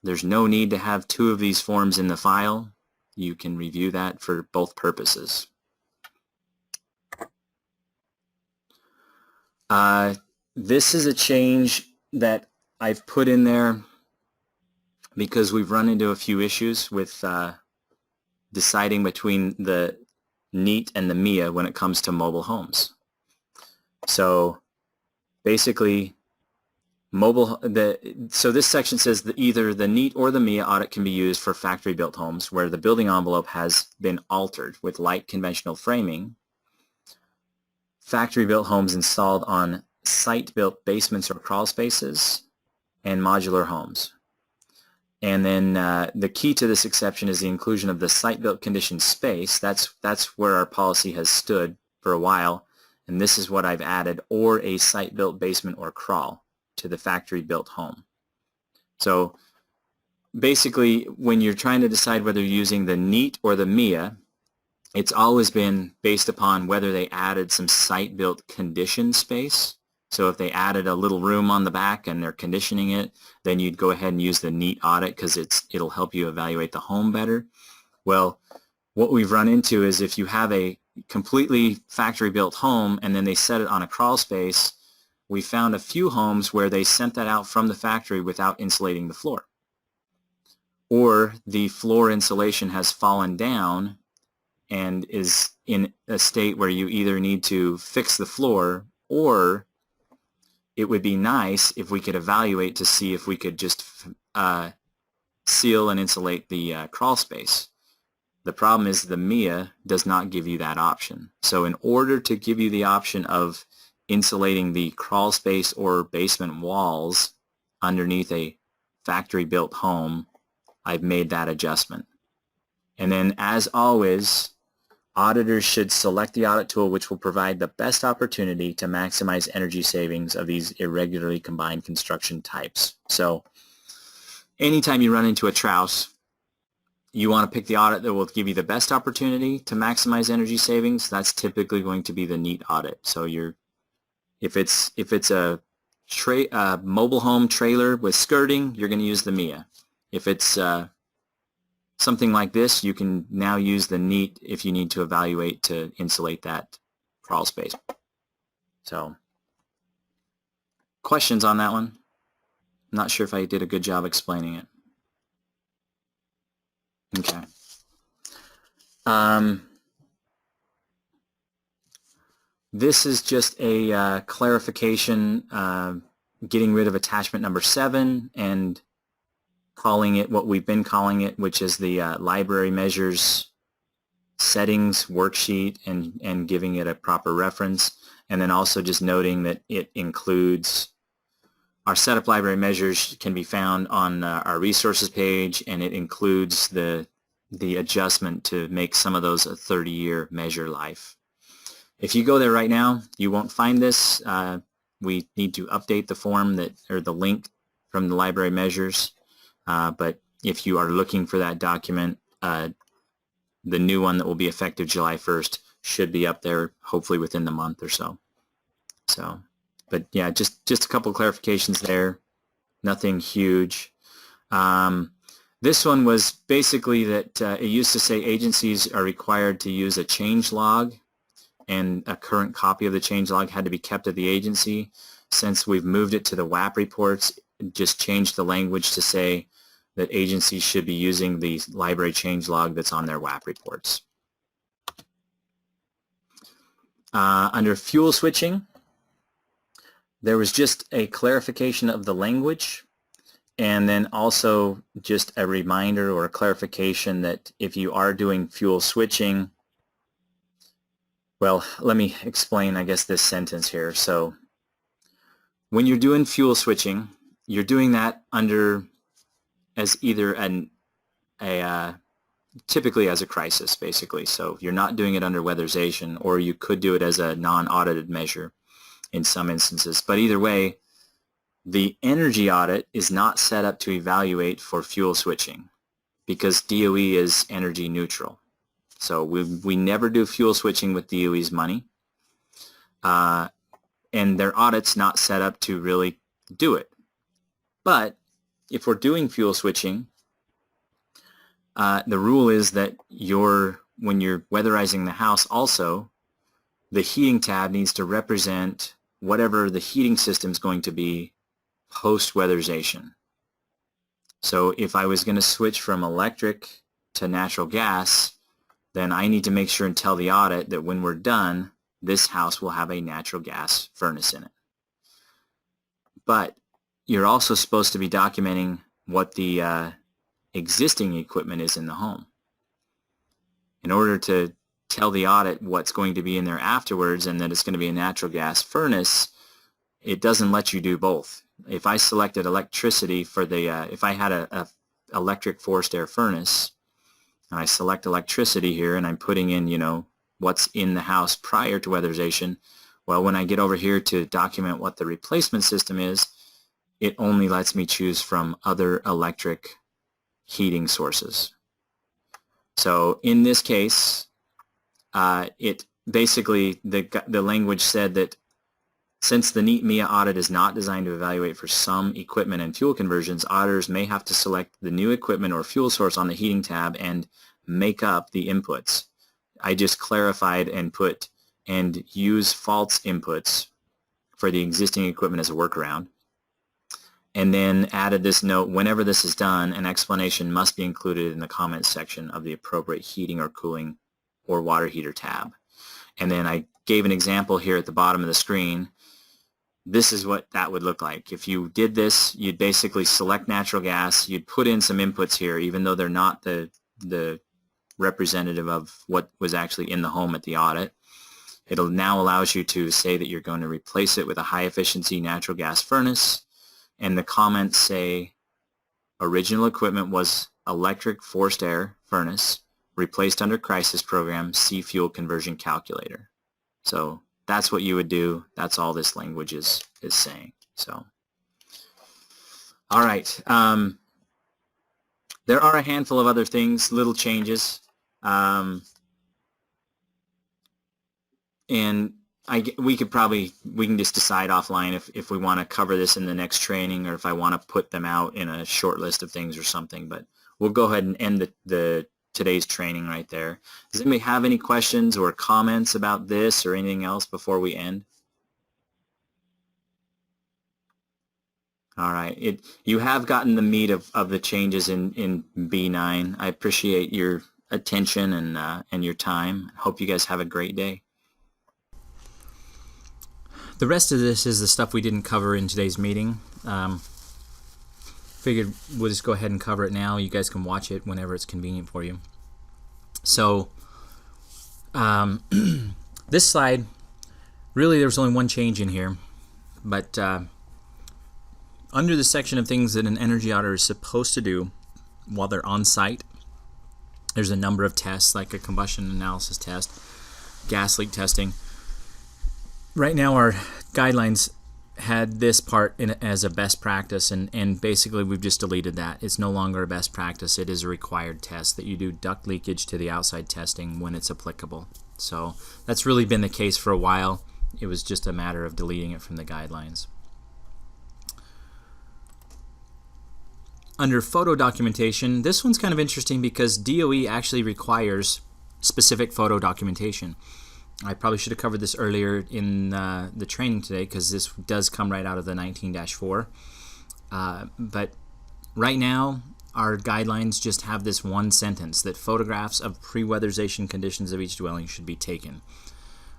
there's no need to have two of these forms in the file. You can review that for both purposes. This is a change that I've put in there because we've run into a few issues with deciding between the NEAT and the MIA when it comes to mobile homes. So basically, so this section says that either the NEAT or the MIA audit can be used for factory-built homes where the building envelope has been altered with light conventional framing, factory-built homes installed on site-built basements or crawl spaces, and modular homes. And then the key to this exception is the inclusion of the site-built conditioned space. That's where our policy has stood for a while, and this is what I've added, or a site-built basement or crawl to the factory-built home. So basically, when you're trying to decide whether you're using the NEAT or the MIA, it's always been based upon whether they added some site-built conditioned space. So if they added a little room on the back and they're conditioning it, then you'd go ahead and use the NEAT audit because it'll help you evaluate the home better. Well, what we've run into is if you have a completely factory-built home and then they set it on a crawl space, we found a few homes where they sent that out from the factory without insulating the floor. Or the floor insulation has fallen down and is in a state where you either need to fix the floor, or it would be nice if we could evaluate to see if we could just seal and insulate the crawl space. The problem is the MIA does not give you that option. So in order to give you the option of insulating the crawl space or basement walls underneath a factory-built home, I've made that adjustment. And then, as always, auditors should select the audit tool which will provide the best opportunity to maximize energy savings of these irregularly combined construction types. So anytime you run into a trouse, you want to pick the audit that will give you the best opportunity to maximize energy savings. That's typically going to be the NEAT audit. So if it's a mobile home trailer with skirting, you're going to use the MIA. If it's something like this, you can now use the NEAT if you need to evaluate to insulate that crawl space. So, questions on that one? I'm not sure if I did a good job explaining it. Okay. This is just a clarification, getting rid of attachment number 7 and calling it what we've been calling it, which is the library measures settings worksheet, and giving it a proper reference. And then also just noting that it includes our setup library measures can be found on our resources page, and it includes the adjustment to make some of those a 30-year measure life. If you go there right now, you won't find this. We need to update the form or the link from the library measures. But if you are looking for that document, the new one that will be effective July 1st should be up there, hopefully within the month or so. But yeah, just a couple of clarifications there. Nothing huge. This one was basically that it used to say agencies are required to use a change log, and a current copy of the change log had to be kept at the agency. Since we've moved it to the WAP reports, just changed the language to say that agencies should be using the library change log that's on their WAP reports. Under fuel switching, there was just a clarification of the language, and then also just a reminder or a clarification that if you are doing fuel switching, well, let me explain, I guess, this sentence here. So when you're doing fuel switching, you're doing that as either typically as a crisis, basically. So you're not doing it under weatherization, or you could do it as a non-audited measure in some instances. But either way, the energy audit is not set up to evaluate for fuel switching because DOE is energy neutral. So we never do fuel switching with DOE's money. And their audit's not set up to really do it. But if we're doing fuel switching, the rule is that when you're weatherizing the house also, the heating tab needs to represent whatever the heating system is going to be post-weatherization. So if I was going to switch from electric to natural gas, then I need to make sure and tell the audit that when we're done, this house will have a natural gas furnace in it. But you're also supposed to be documenting what the existing equipment is in the home. In order to tell the audit what's going to be in there afterwards and that it's going to be a natural gas furnace, it doesn't let you do both. If I selected electricity for the, if I had a electric forced air furnace, and I select electricity here and I'm putting in, you know, what's in the house prior to weatherization, well, when I get over here to document what the replacement system is, it only lets me choose from other electric heating sources. So in this case, it basically, the language said that since the NEAT MIA audit is not designed to evaluate for some equipment and fuel conversions, auditors may have to select the new equipment or fuel source on the heating tab and make up the inputs. I just clarified and put and use false inputs for the existing equipment as a workaround. And then added this note, whenever this is done, an explanation must be included in the comments section of the appropriate heating or cooling or water heater tab. And then I gave an example here at the bottom of the screen. This is what that would look like. If you did this, you'd basically select natural gas, you'd put in some inputs here, even though they're not the representative of what was actually in the home at the audit. It'll now allows you to say that you're going to replace it with a high efficiency natural gas furnace, and the comments say original equipment was electric forced air furnace, replaced under crisis program, see fuel conversion calculator. So that's what you would do. That's all this language is saying. So, all right. There are a handful of other things, little changes. And we can just decide offline if we want to cover this in the next training or if I want to put them out in a short list of things or something. But we'll go ahead and end today's training right there. Does anybody have any questions or comments about this or anything else before we end? All right. You have gotten the meat of the changes in B9. I appreciate your attention and your time. Hope you guys have a great day. The rest of this is the stuff we didn't cover in today's meeting. Figured we'll just go ahead and cover it now. You guys can watch it whenever it's convenient for you. So this slide, really there's only one change in here, but under the section of things that an energy auditor is supposed to do while they're on site, there's a number of tests like a combustion analysis test, gas leak testing. Right now our guidelines had this part as a best practice, and basically we've just deleted that. It's no longer a best practice. It is a required test that you do duct leakage to the outside testing when it's applicable. So that's really been the case for a while. It was just a matter of deleting it from the guidelines. Under photo documentation, this one's kind of interesting because DOE actually requires specific photo documentation. I probably should have covered this earlier in the training today because this does come right out of the 19-4. But right now, our guidelines just have this one sentence that photographs of pre-weatherization conditions of each dwelling should be taken.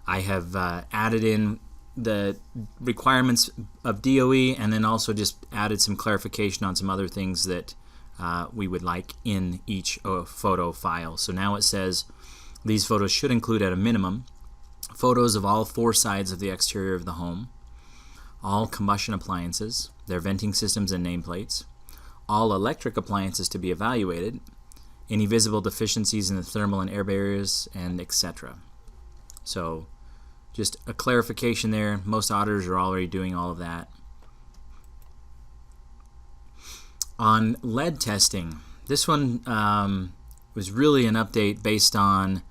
I have added in the requirements of DOE and then also just added some clarification on some other things that we would like in each photo file. So now it says these photos should include at a minimum photos of all four sides of the exterior of the home, all combustion appliances, their venting systems and nameplates, all electric appliances to be evaluated, any visible deficiencies in the thermal and air barriers, and etc. So just a clarification there. Most auditors are already doing all of that. On lead testing, this one was really an update based on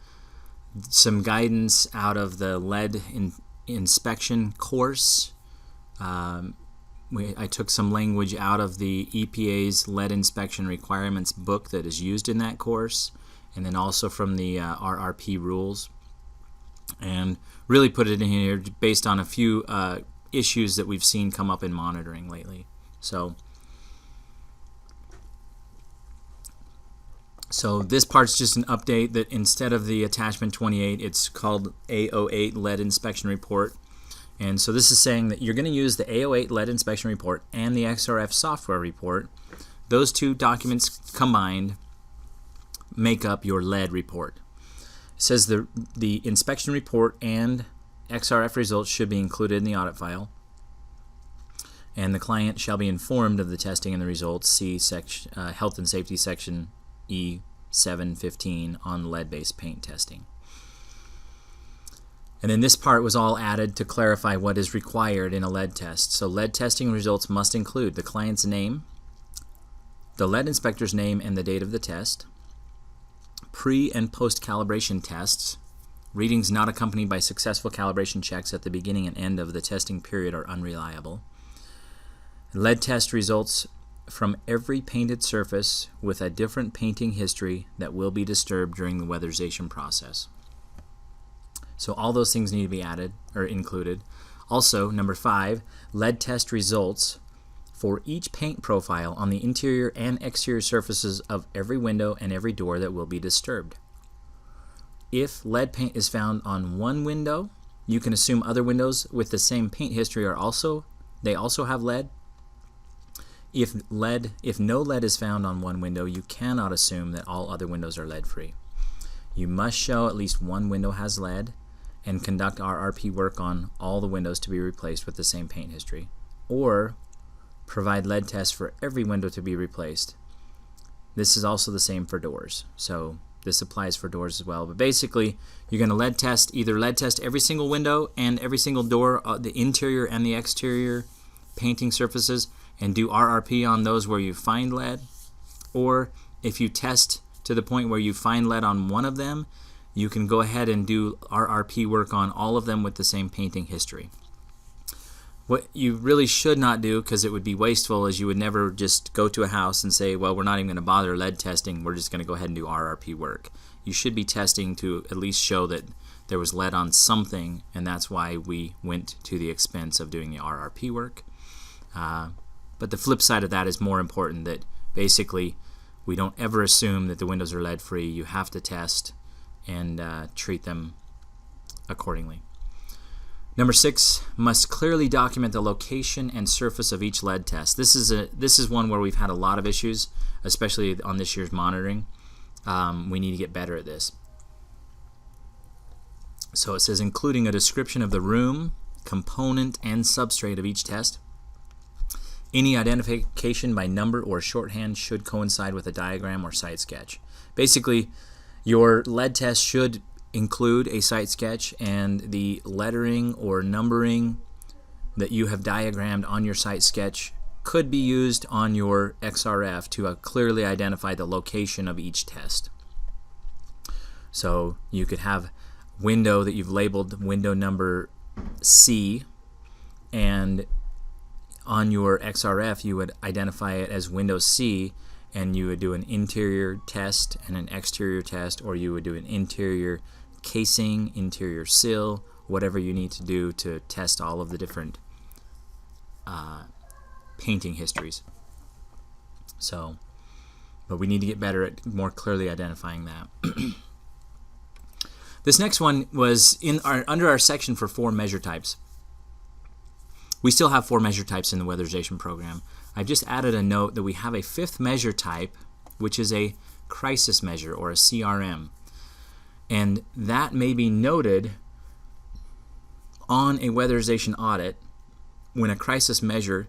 some guidance out of the lead inspection course. I took some language out of the EPA's lead inspection requirements book that is used in that course, and then also from the RRP rules, and really put it in here based on a few issues that we've seen come up in monitoring lately. So this part's just an update that instead of the attachment 28, it's called A08 lead inspection report. And so this is saying that you're going to use the A08 lead inspection report and the XRF software report. Those two documents combined make up your lead report. It says the inspection report and XRF results should be included in the audit file, and the client shall be informed of the testing and the results. See Health and Safety Section E715 on lead-based paint testing. And then this part was all added to clarify what is required in a lead test. So lead testing results must include the client's name, the lead inspector's name and the date of the test, pre- and post-calibration tests. Readings not accompanied by successful calibration checks at the beginning and end of the testing period are unreliable. Lead test results from every painted surface with a different painting history that will be disturbed during the weatherization process. So all those things need to be added or included. Also, number 5, lead test results for each paint profile on the interior and exterior surfaces of every window and every door that will be disturbed. If lead paint is found on one window, you can assume other windows with the same paint history also have lead. If no lead is found on one window, you cannot assume that all other windows are lead-free. You must show at least one window has lead and conduct RRP work on all the windows to be replaced with the same paint history, or provide lead tests for every window to be replaced. This is also the same for doors, so this applies for doors as well. But basically, you're going to either lead test every single window and every single door, the interior and the exterior painting surfaces, and do RRP on those where you find lead, or if you test to the point where you find lead on one of them, you can go ahead and do RRP work on all of them with the same painting history. What you really should not do, because it would be wasteful, is you would never just go to a house and say, well, we're not even going to bother lead testing, we're just going to go ahead and do RRP work. You should be testing to at least show that there was lead on something, and that's why we went to the expense of doing the RRP work. But the flip side of that is more important, that basically we don't ever assume that the windows are lead-free. You have to test and treat them accordingly. Number 6, must clearly document the location and surface of each lead test. This is one where we've had a lot of issues, especially on this year's monitoring. We need to get better at this. So it says including a description of the room, component, and substrate of each test. Any identification by number or shorthand should coincide with a diagram or site sketch. Basically, your lead test should include a site sketch, and the lettering or numbering that you have diagrammed on your site sketch could be used on your XRF to clearly identify the location of each test. So you could have window that you've labeled window number C, and on your XRF you would identify it as window C, and you would do an interior test and an exterior test, or you would do an interior casing, interior sill, whatever you need to do to test all of the different painting histories. So, but we need to get better at more clearly identifying that. This next one was under our section for 4 measure types. We still have 4 measure types in the weatherization program. I've just added a note that we have a 5th measure type, which is a crisis measure, or a CRM. And that may be noted on a weatherization audit when a crisis measure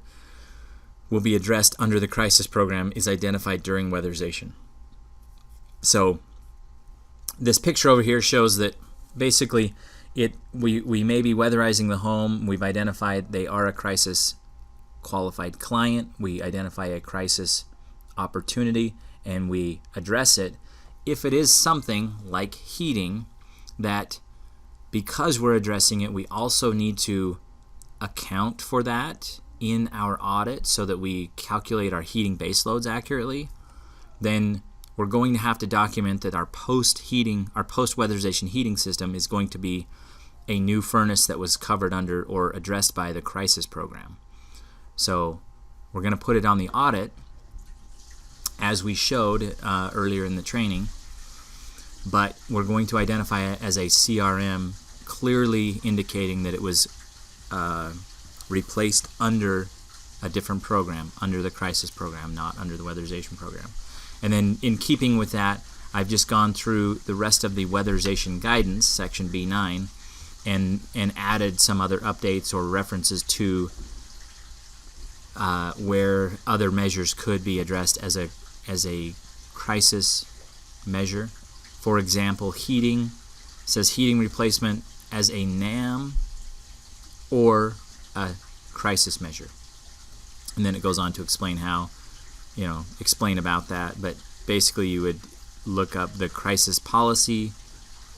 will be addressed under the crisis program is identified during weatherization. So this picture over here shows that basically we may be weatherizing the home. We've identified they are a crisis qualified client. We identify a crisis opportunity and we address it. If it is something like heating that, because we're addressing it, we also need to account for that in our audit so that we calculate our heating base loads accurately, then we're going to have to document that our post-weatherization heating system is going to be a new furnace that was covered under or addressed by the crisis program. So we're going to put it on the audit as we showed earlier in the training, but we're going to identify it as a CRM, clearly indicating that it was replaced under a different program, under the crisis program, not under the weatherization program. And then in keeping with that, I've just gone through the rest of the weatherization guidance, section B9, and added some other updates or references to where other measures could be addressed as a crisis measure. For example, heating says heating replacement as a NAM or a crisis measure. And then it goes on to explain how, explain about that. But basically you would look up the crisis policy,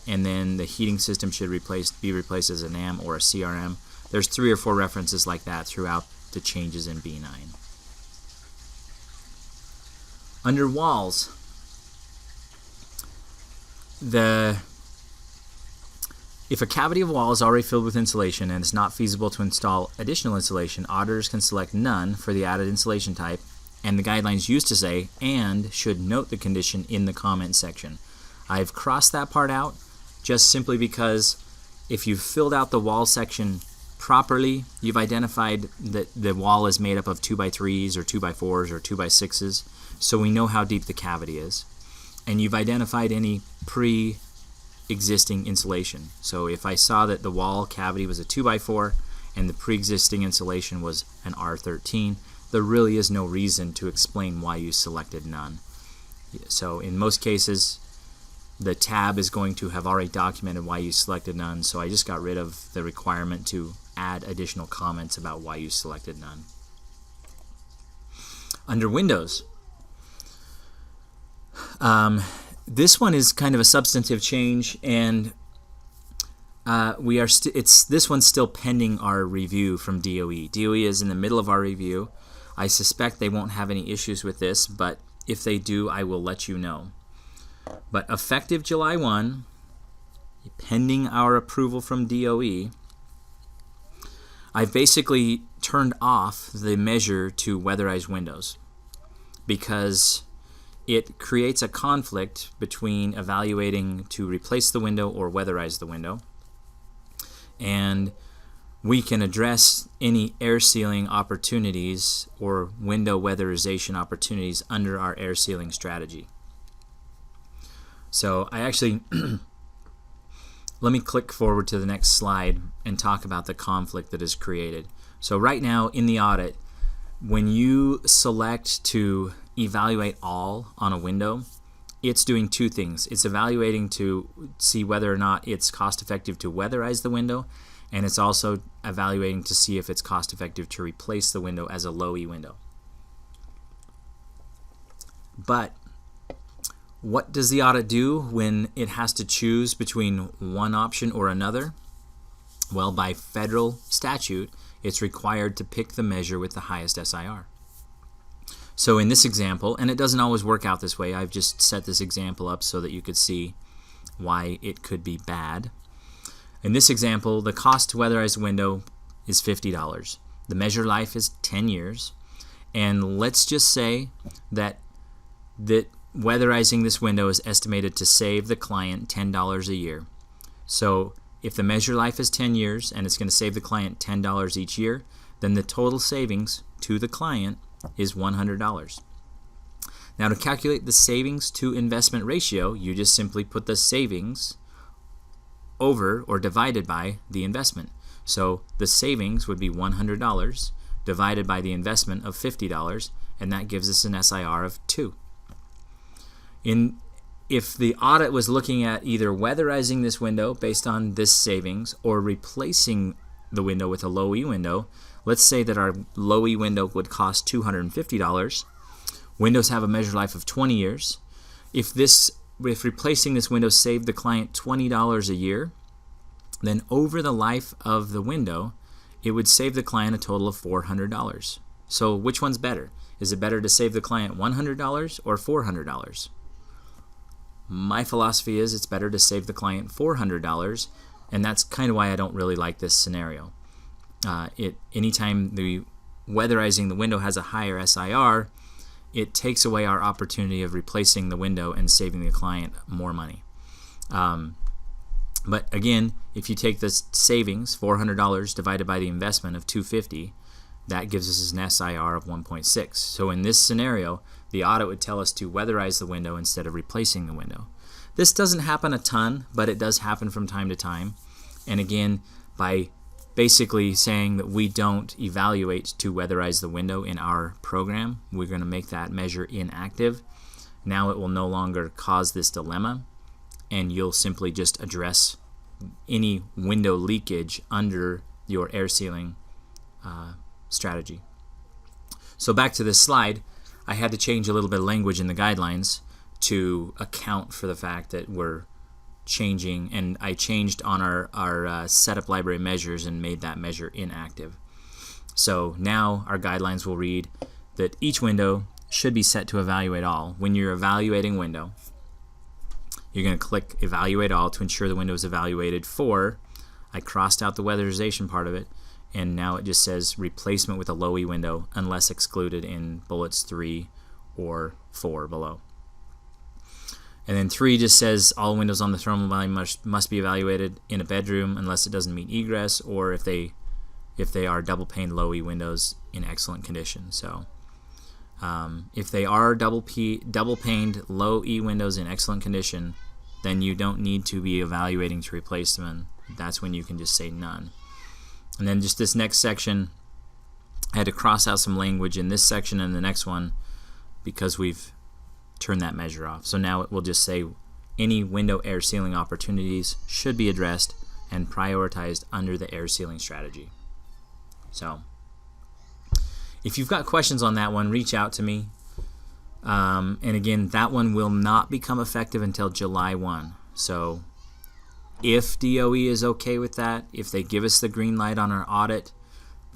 and then the heating system should be replaced as a NAM or a CRM. There's 3 or 4 references like that throughout the changes in B9. Under walls, if a cavity of wall is already filled with insulation and it's not feasible to install additional insulation, auditors can select none for the added insulation type, and the guidelines used to say and should note the condition in the comment section. I've crossed that part out just simply because if you've filled out the wall section properly, you've identified that the wall is made up of 2x3s or 2x4s or 2x6s, so we know how deep the cavity is. And you've identified any pre-existing insulation. So if I saw that the wall cavity was a 2x4 and the pre-existing insulation was an R13, there really is no reason to explain why you selected none. So in most cases, the tab is going to have already documented why you selected none, so I just got rid of the requirement to add additional comments about why you selected none. Under windows, this one is kind of a substantive change, and this one's still pending our review from DOE. DOE is in the middle of our review. I suspect they won't have any issues with this, but if they do, I will let you know. But effective July 1, pending our approval from DOE, I've basically turned off the measure to weatherize windows because it creates a conflict between evaluating to replace the window or weatherize the window. And we can address any air sealing opportunities or window weatherization opportunities under our air sealing strategy. So I actually, let me click forward to the next slide and talk about the conflict that is created. So right now in the audit, when you select to evaluate all on a window, it's doing 2 things. It's evaluating to see whether or not it's cost effective to weatherize the window, and it's also evaluating to see if it's cost effective to replace the window as a low E window. But what does the audit do when it has to choose between one option or another? Well, by federal statute, it's required to pick the measure with the highest SIR. So in this example, and it doesn't always work out this way, I've just set this example up so that you could see why it could be bad. In this example, the cost to weatherize a window is $50. The measure life is 10 years. And let's just say that weatherizing this window is estimated to save the client $10 a year. So if the measure life is 10 years and it's going to save the client $10 each year, then the total savings to the client is $100. Now to calculate the savings to investment ratio, you just simply put the savings over or divided by the investment. So the savings would be $100 divided by the investment of $50, and that gives us an SIR of 2. if the audit was looking at either weatherizing this window based on this savings or replacing the window with a low E window, let's say that our low E window would cost $250. Windows have a measure life of 20 years. If replacing this window saved the client $20 a year, then over the life of the window, it would save the client a total of $400. So which one's better? Is it better to save the client $100 or $400? My philosophy is it's better to save the client $400, and that's kind of why I don't really like this scenario. Anytime the weatherizing the window has a higher SIR, it takes away our opportunity of replacing the window and saving the client more money. But again, if you take this savings, $400 divided by the investment of $250, that gives us an SIR of 1.6. So in this scenario, the audit would tell us to weatherize the window instead of replacing the window. This doesn't happen a ton, but it does happen from time to time. And again, by basically saying that we don't evaluate to weatherize the window in our program, we're going to make that measure inactive. Now it will no longer cause this dilemma, and you'll simply just address any window leakage under your air sealing strategy. So back to this slide, I had to change a little bit of language in the guidelines to account for the fact that we're changing, and I changed on our setup library measures and made that measure inactive. So now our guidelines will read that each window should be set to evaluate all. When you're evaluating window, you're going to click evaluate all to ensure the window is evaluated for, I crossed out the weatherization part of it, and now it just says replacement with a low E window unless excluded in bullets 3 or 4 below. And then 3 just says all windows on the thermal boundary must be evaluated in a bedroom unless it doesn't meet egress, or if they are double pane low E windows in excellent condition. So if they are double paned low E windows in excellent condition, then you don't need to be evaluating to replace them, and that's when you can just say none. And then just this next section, I had to cross out some language in this section and the next one because we've turned that measure off. So now it will just say any window air sealing opportunities should be addressed and prioritized under the air sealing strategy. So if you've got questions on that one, reach out to me. And again, that one will not become effective until July 1. So if DOE is okay with that, if they give us the green light on our audit,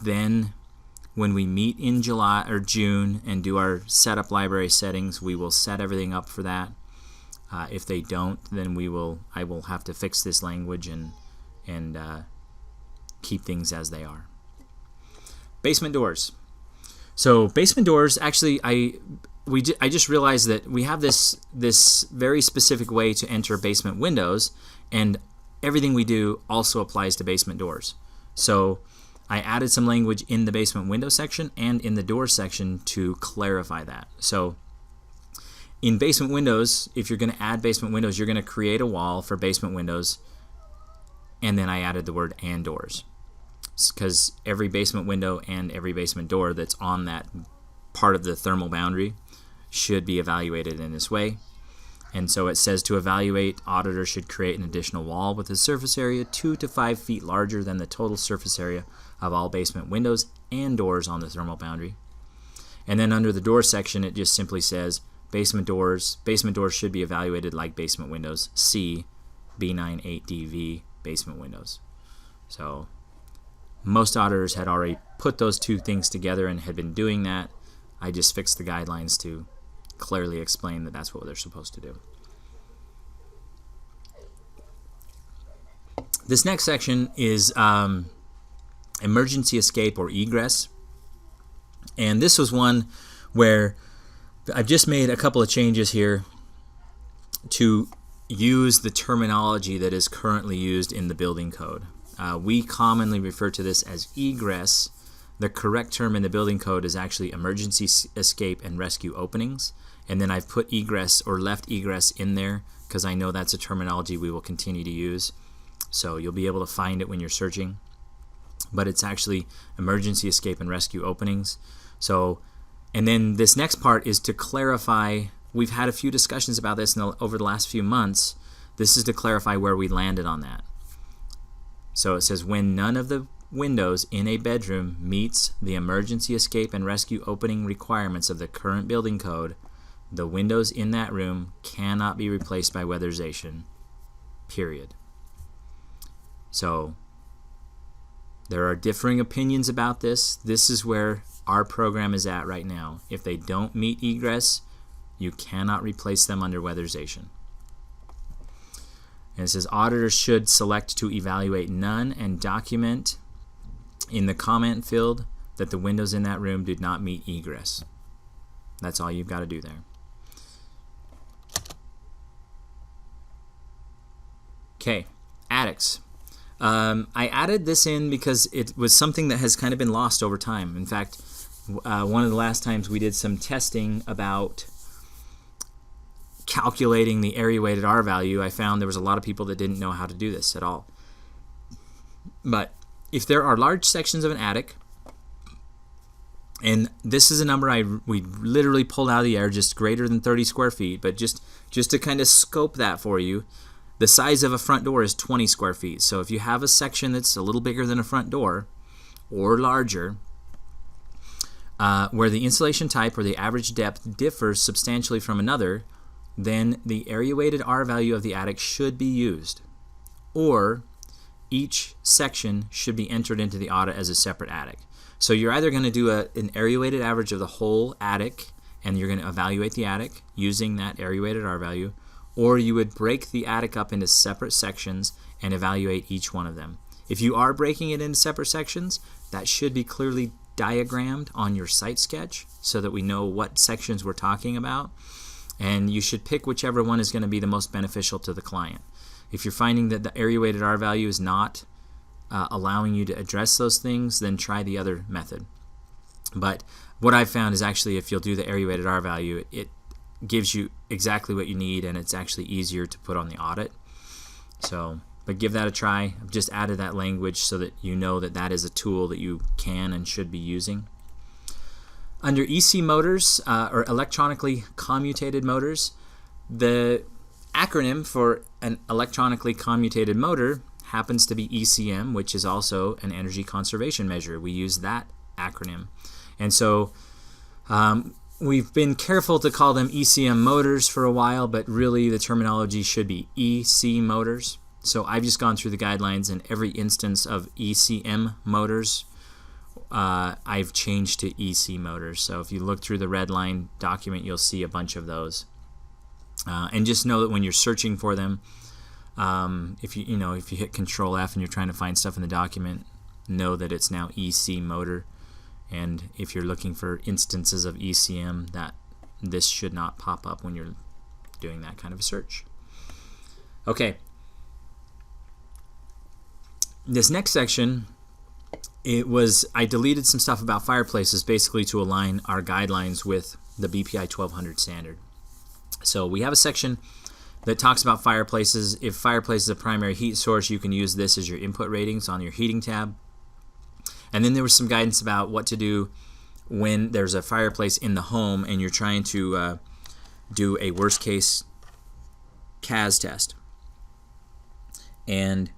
then when we meet in July or June and do our setup library settings, we will set everything up for that. If they don't, then I will have to fix this language and keep things as they are. Basement doors. So basement doors, actually, I just realized that we have this very specific way to enter basement windows, and everything we do also applies to basement doors. So I added some language in the basement window section and in the door section to clarify that. So in basement windows, if you're going to add basement windows, you're going to create a wall for basement windows, and then I added the word and doors, because every basement window and every basement door that's on that part of the thermal boundary should be evaluated in this way. And so it says to evaluate, auditor should create an additional wall with a surface area 2 to 5 feet larger than the total surface area of all basement windows and doors on the thermal boundary. And then under the door section, it just simply says basement doors should be evaluated like basement windows. See B9 8DV basement windows. So most auditors had already put those two things together and had been doing that. I just fixed the guidelines to clearly explain that that's what they're supposed to do. This next section is emergency escape or egress. And this was one where I've just made a couple of changes here to use the terminology that is currently used in the building code. We commonly refer to this as egress. The correct term in the building code is actually emergency escape and rescue openings. And then I've put egress or left egress in there because I know that's a terminology we will continue to use. So you'll be able to find it when you're searching. But it's actually emergency escape and rescue openings. So, and then this next part is to clarify we've had a few discussions about this over the last few months. This is to clarify where we landed on that. So it says when none of the windows in a bedroom meets the emergency escape and rescue opening requirements of the current building code, the windows in that room cannot be replaced by weatherization, period. So there are differing opinions about this. This is where our program is at right now. If they don't meet egress, you cannot replace them under weatherization. And it says auditors should select to evaluate none and document in the comment field that the windows in that room did not meet egress. That's all you've got to do there. Okay, attics. I added this in because it was something that has kind of been lost over time. In fact, one of the last times we did some testing about calculating the area-weighted R value, I found there was a lot of people that didn't know how to do this at all. But if there are large sections of an attic, and this is a number we literally pulled out of the air, just greater than 30 square feet, but just to kind of scope that for you, the size of a front door is 20 square feet. So if you have a section that's a little bigger than a front door or larger, where the insulation type or the average depth differs substantially from another, then the area-weighted R value of the attic should be used, or each section should be entered into the audit as a separate attic. So you're either going to do an area-weighted average of the whole attic, and you're going to evaluate the attic using that area-weighted R value, or you would break the attic up into separate sections and evaluate each one of them. If you are breaking it into separate sections, that should be clearly diagrammed on your site sketch so that we know what sections we're talking about. And you should pick whichever one is going to be the most beneficial to the client. If you're finding that the area-weighted R value is not allowing you to address those things, then try the other method. But what I've found is actually if you'll do the area-weighted R value, it gives you exactly what you need, and it's actually easier to put on the audit. So, but give that a try. I've just added that language so that you know that that is a tool that you can and should be using. Under EC motors, or electronically commutated motors, the acronym for an electronically commutated motor happens to be ECM, which is also an energy conservation measure. We use that acronym. And so we've been careful to call them ECM motors for a while, but really the terminology should be EC motors. So I've just gone through the guidelines, and every instance of ECM motors I've changed to EC motors. So if you look through the red line document, you'll see a bunch of those. And just know that when you're searching for them, if you hit Control F and you're trying to find stuff in the document, know that it's now EC motor. And if you're looking for instances of ECM, that this should not pop up when you're doing that kind of a search. Okay. This next section, I deleted some stuff about fireplaces basically to align our guidelines with the BPI 1200 standard. So we have a section that talks about fireplaces. If fireplace is a primary heat source, you can use this as your input ratings on your heating tab. And then there was some guidance about what to do when there's a fireplace in the home and you're trying to do a worst case CAS test. And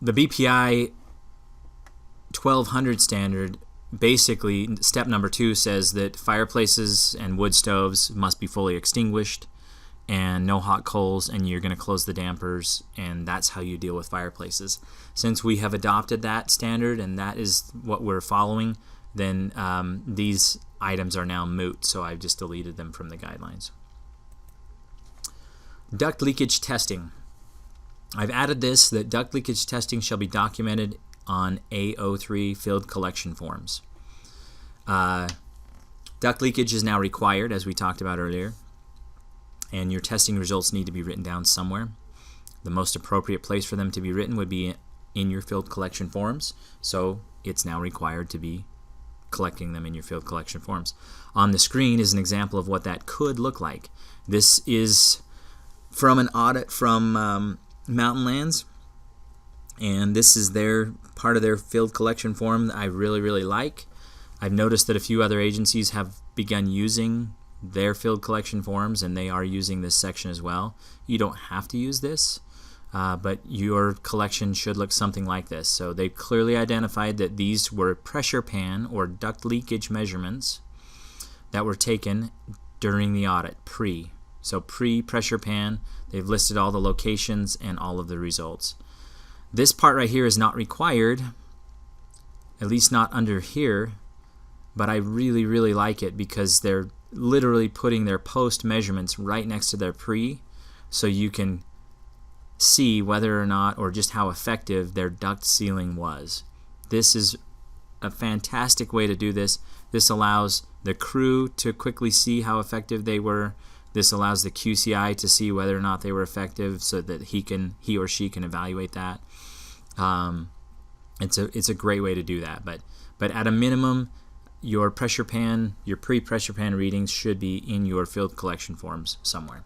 the BPI 1200 standard, basically step number 2 says that fireplaces and wood stoves must be fully extinguished and no hot coals, and you're going to close the dampers, and that's how you deal with fireplaces. Since we have adopted that standard and that is what we're following, then these items are now moot, so I've just deleted them from the guidelines. Duct leakage testing. I've added this, that duct leakage testing shall be documented on A03 field collection forms. Duct leakage is now required, as we talked about earlier, and your testing results need to be written down somewhere. The most appropriate place for them to be written would be in your field collection forms, so it's now required to be collecting them in your field collection forms. On the screen is an example of what that could look like. This is from an audit from Mountain Lands, and this is part of their field collection form that I really, really like. I've noticed that a few other agencies have begun using their field collection forms, and they are using this section as well. You don't have to use this, but your collection should look something like this. So they clearly identified that these were pressure pan or duct leakage measurements that were taken during the audit, So pre-pressure pan, they've listed all the locations and all of the results. This part right here is not required, at least not under here, but I really, really like it because they're literally putting their post measurements right next to their pre, so you can see whether or not, or just how effective their duct sealing was. This is a fantastic way to do this. This allows the crew to quickly see how effective they were. This allows the QCI to see whether or not they were effective, so that he or she can evaluate that. It's a great way to do that. But at a minimum, your pressure pan, your pre-pressure pan readings should be in your field collection forms somewhere.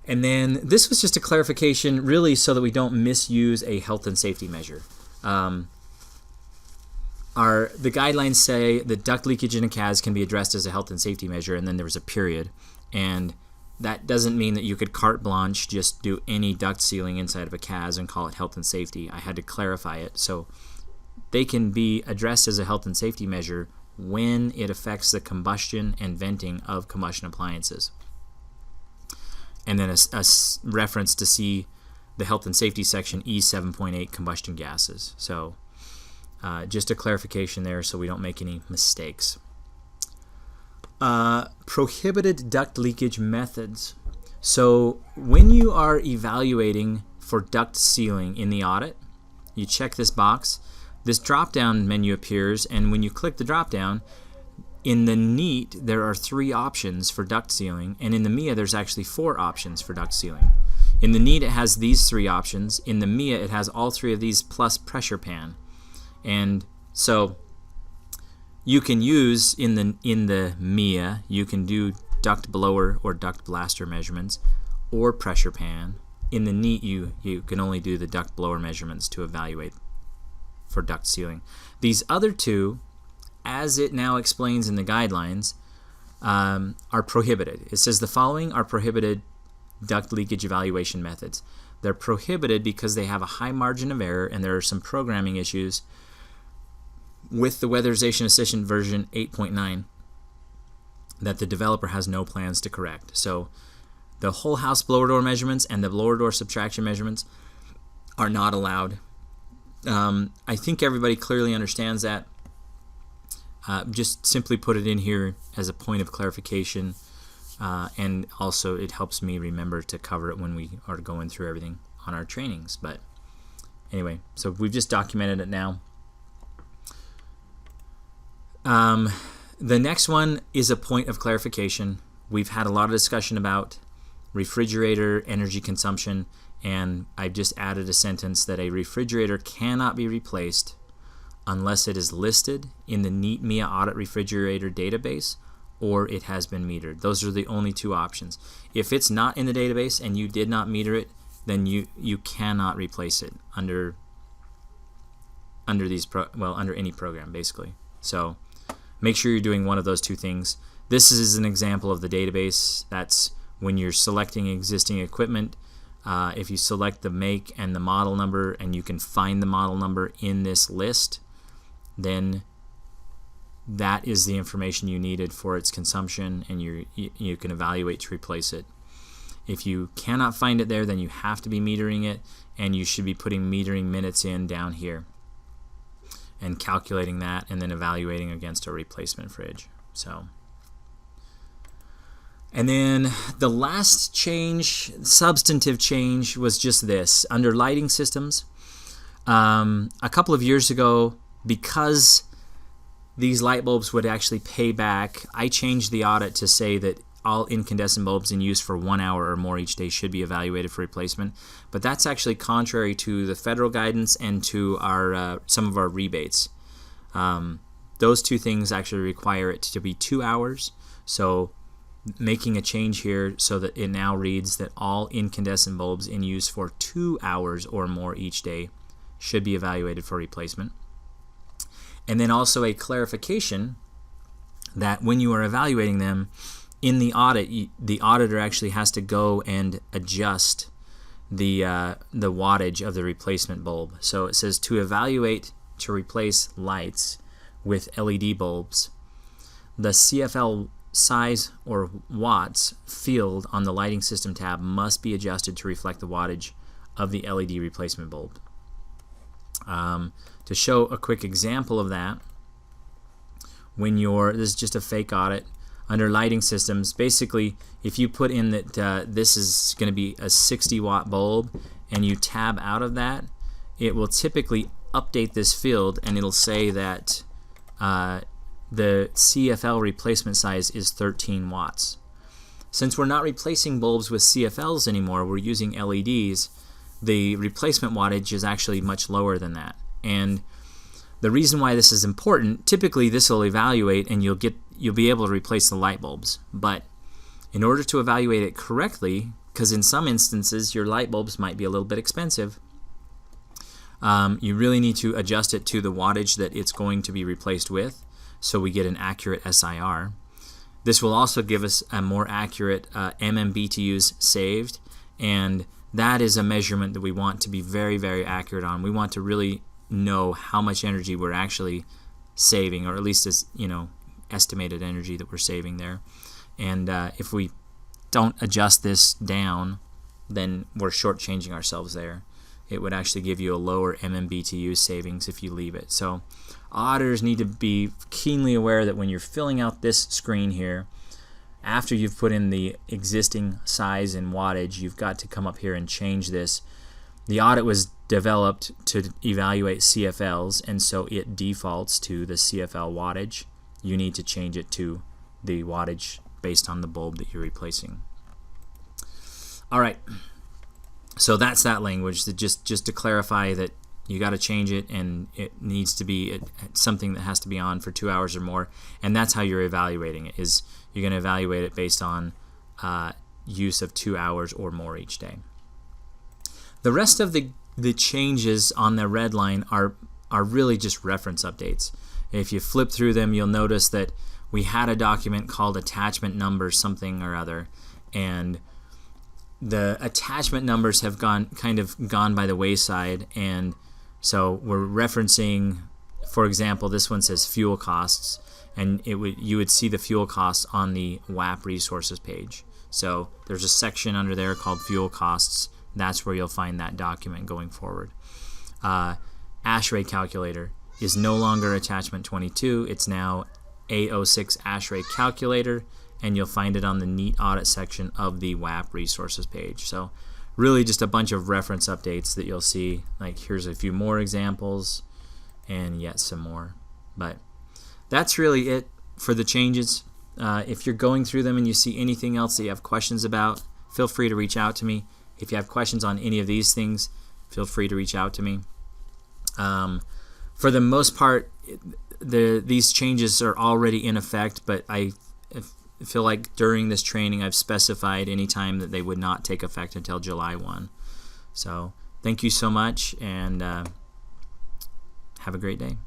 And then this was just a clarification, really, so that we don't misuse a health and safety measure. The guidelines say that duct leakage in a CAS can be addressed as a health and safety measure, and then there was a period. And that doesn't mean that you could carte blanche just do any duct sealing inside of a CAS and call it health and safety. I had to clarify it. So they can be addressed as a health and safety measure when it affects the combustion and venting of combustion appliances. And then a reference to see the health and safety section, E7.8, combustion gases. So just a clarification there so we don't make any mistakes. Prohibited duct leakage methods. So when you are evaluating for duct sealing in the audit, you check this box. This drop-down menu appears, and when you click the drop-down, in the NEAT there are 3 options for duct sealing, and in the MIA there's actually 4 options for duct sealing. In the NEAT it has these 3 options. In the MIA it has all 3 of these plus pressure pan. And so you can use in the MIA, you can do duct blower or duct blaster measurements or pressure pan. In the NEAT you can only do the duct blower measurements to evaluate for duct sealing. These other 2, as it now explains in the guidelines, are prohibited. It says the following are prohibited duct leakage evaluation methods. They're prohibited because they have a high margin of error, and there are some programming issues with the Weatherization Assistant version 8.9 that the developer has no plans to correct. So the whole house blower door measurements and the blower door subtraction measurements are not allowed. I think everybody clearly understands that. Just simply put it in here as a point of clarification, and also it helps me remember to cover it when we are going through everything on our trainings. But anyway, so we've just documented it now. The next one is a point of clarification. We've had a lot of discussion about refrigerator energy consumption, and I've just added a sentence that a refrigerator cannot be replaced unless it is listed in the NEAT MIA audit refrigerator database or it has been metered. Those are the only 2 options. If it's not in the database and you did not meter it, then you cannot replace it under any program, basically. So make sure you're doing one of those 2 things. This is an example of the database. That's when you're selecting existing equipment. If you select the make and the model number, and you can find the model number in this list, then that is the information you needed for its consumption, and you can evaluate to replace it. If you cannot find it there, then you have to be metering it, and you should be putting metering minutes in down here and calculating that, and then evaluating against a replacement fridge. So, and then the last change, substantive change, was just this. Under lighting systems, a couple of years ago, because these light bulbs would actually pay back, I changed the audit to say that all incandescent bulbs in use for 1 hour or more each day should be evaluated for replacement. But that's actually contrary to the federal guidance and to our some of our rebates. Those 2 things actually require it to be 2 hours. So making a change here so that it now reads that all incandescent bulbs in use for 2 hours or more each day should be evaluated for replacement. And then also a clarification that when you are evaluating them in the audit, the auditor actually has to go and adjust the wattage of the replacement bulb. So it says to evaluate to replace lights with LED bulbs, the CFL size or watts field on the lighting system tab must be adjusted to reflect the wattage of the LED replacement bulb. To show a quick example of that, this is just a fake audit under lighting systems. Basically, if you put in that this is going to be a 60-watt bulb and you tab out of that, it will typically update this field and it'll say that the CFL replacement size is 13 watts. Since we're not replacing bulbs with CFLs anymore, we're using LEDs, the replacement wattage is actually much lower than that. And the reason why this is important, typically this will evaluate and you'll be able to replace the light bulbs. But in order to evaluate it correctly, because in some instances your light bulbs might be a little bit expensive, you really need to adjust it to the wattage that it's going to be replaced with, so we get an accurate SIR. This will also give us a more accurate MMBTUs saved, and that is a measurement that we want to be very, very accurate on. We want to really know how much energy we're actually saving, or at least as estimated energy that we're saving there. And if we don't adjust this down, then we're shortchanging ourselves there. It would actually give you a lower MMBTU savings if you leave it. So auditors need to be keenly aware that when you're filling out this screen here, after you've put in the existing size and wattage, you've got to come up here and change this. The audit was developed to evaluate CFLs, and so it defaults to the CFL wattage. You need to change it to the wattage based on the bulb that you're replacing. All right, so that's that language. That just to clarify that you got to change it, and it needs to be something that has to be on for 2 hours or more, and that's how you're evaluating it. Is you're going to evaluate it based on use of 2 hours or more each day. The rest of the changes on the red line are really just reference updates. If you flip through them, you'll notice that we had a document called attachment number something or other, and the attachment numbers have gone by the wayside, and so we're referencing, for example, this one says fuel costs, and you would see the fuel costs on the WAP resources page. So there's a section under there called fuel costs. That's where you'll find that document going forward. ASHRAE calculator is no longer attachment 22. It's now A06 ASHRAE calculator, and you'll find it on the NEAT audit section of the WAP resources page. So really just a bunch of reference updates that you'll see. Like here's a few more examples and yet some more. But that's really it for the changes. If you're going through them and you see anything else that you have questions about, feel free to reach out to me. If you have questions on any of these things, feel free to reach out to me. For the most part, these changes are already in effect, but I feel like during this training I've specified any time that they would not take effect until July 1. So thank you so much, and have a great day.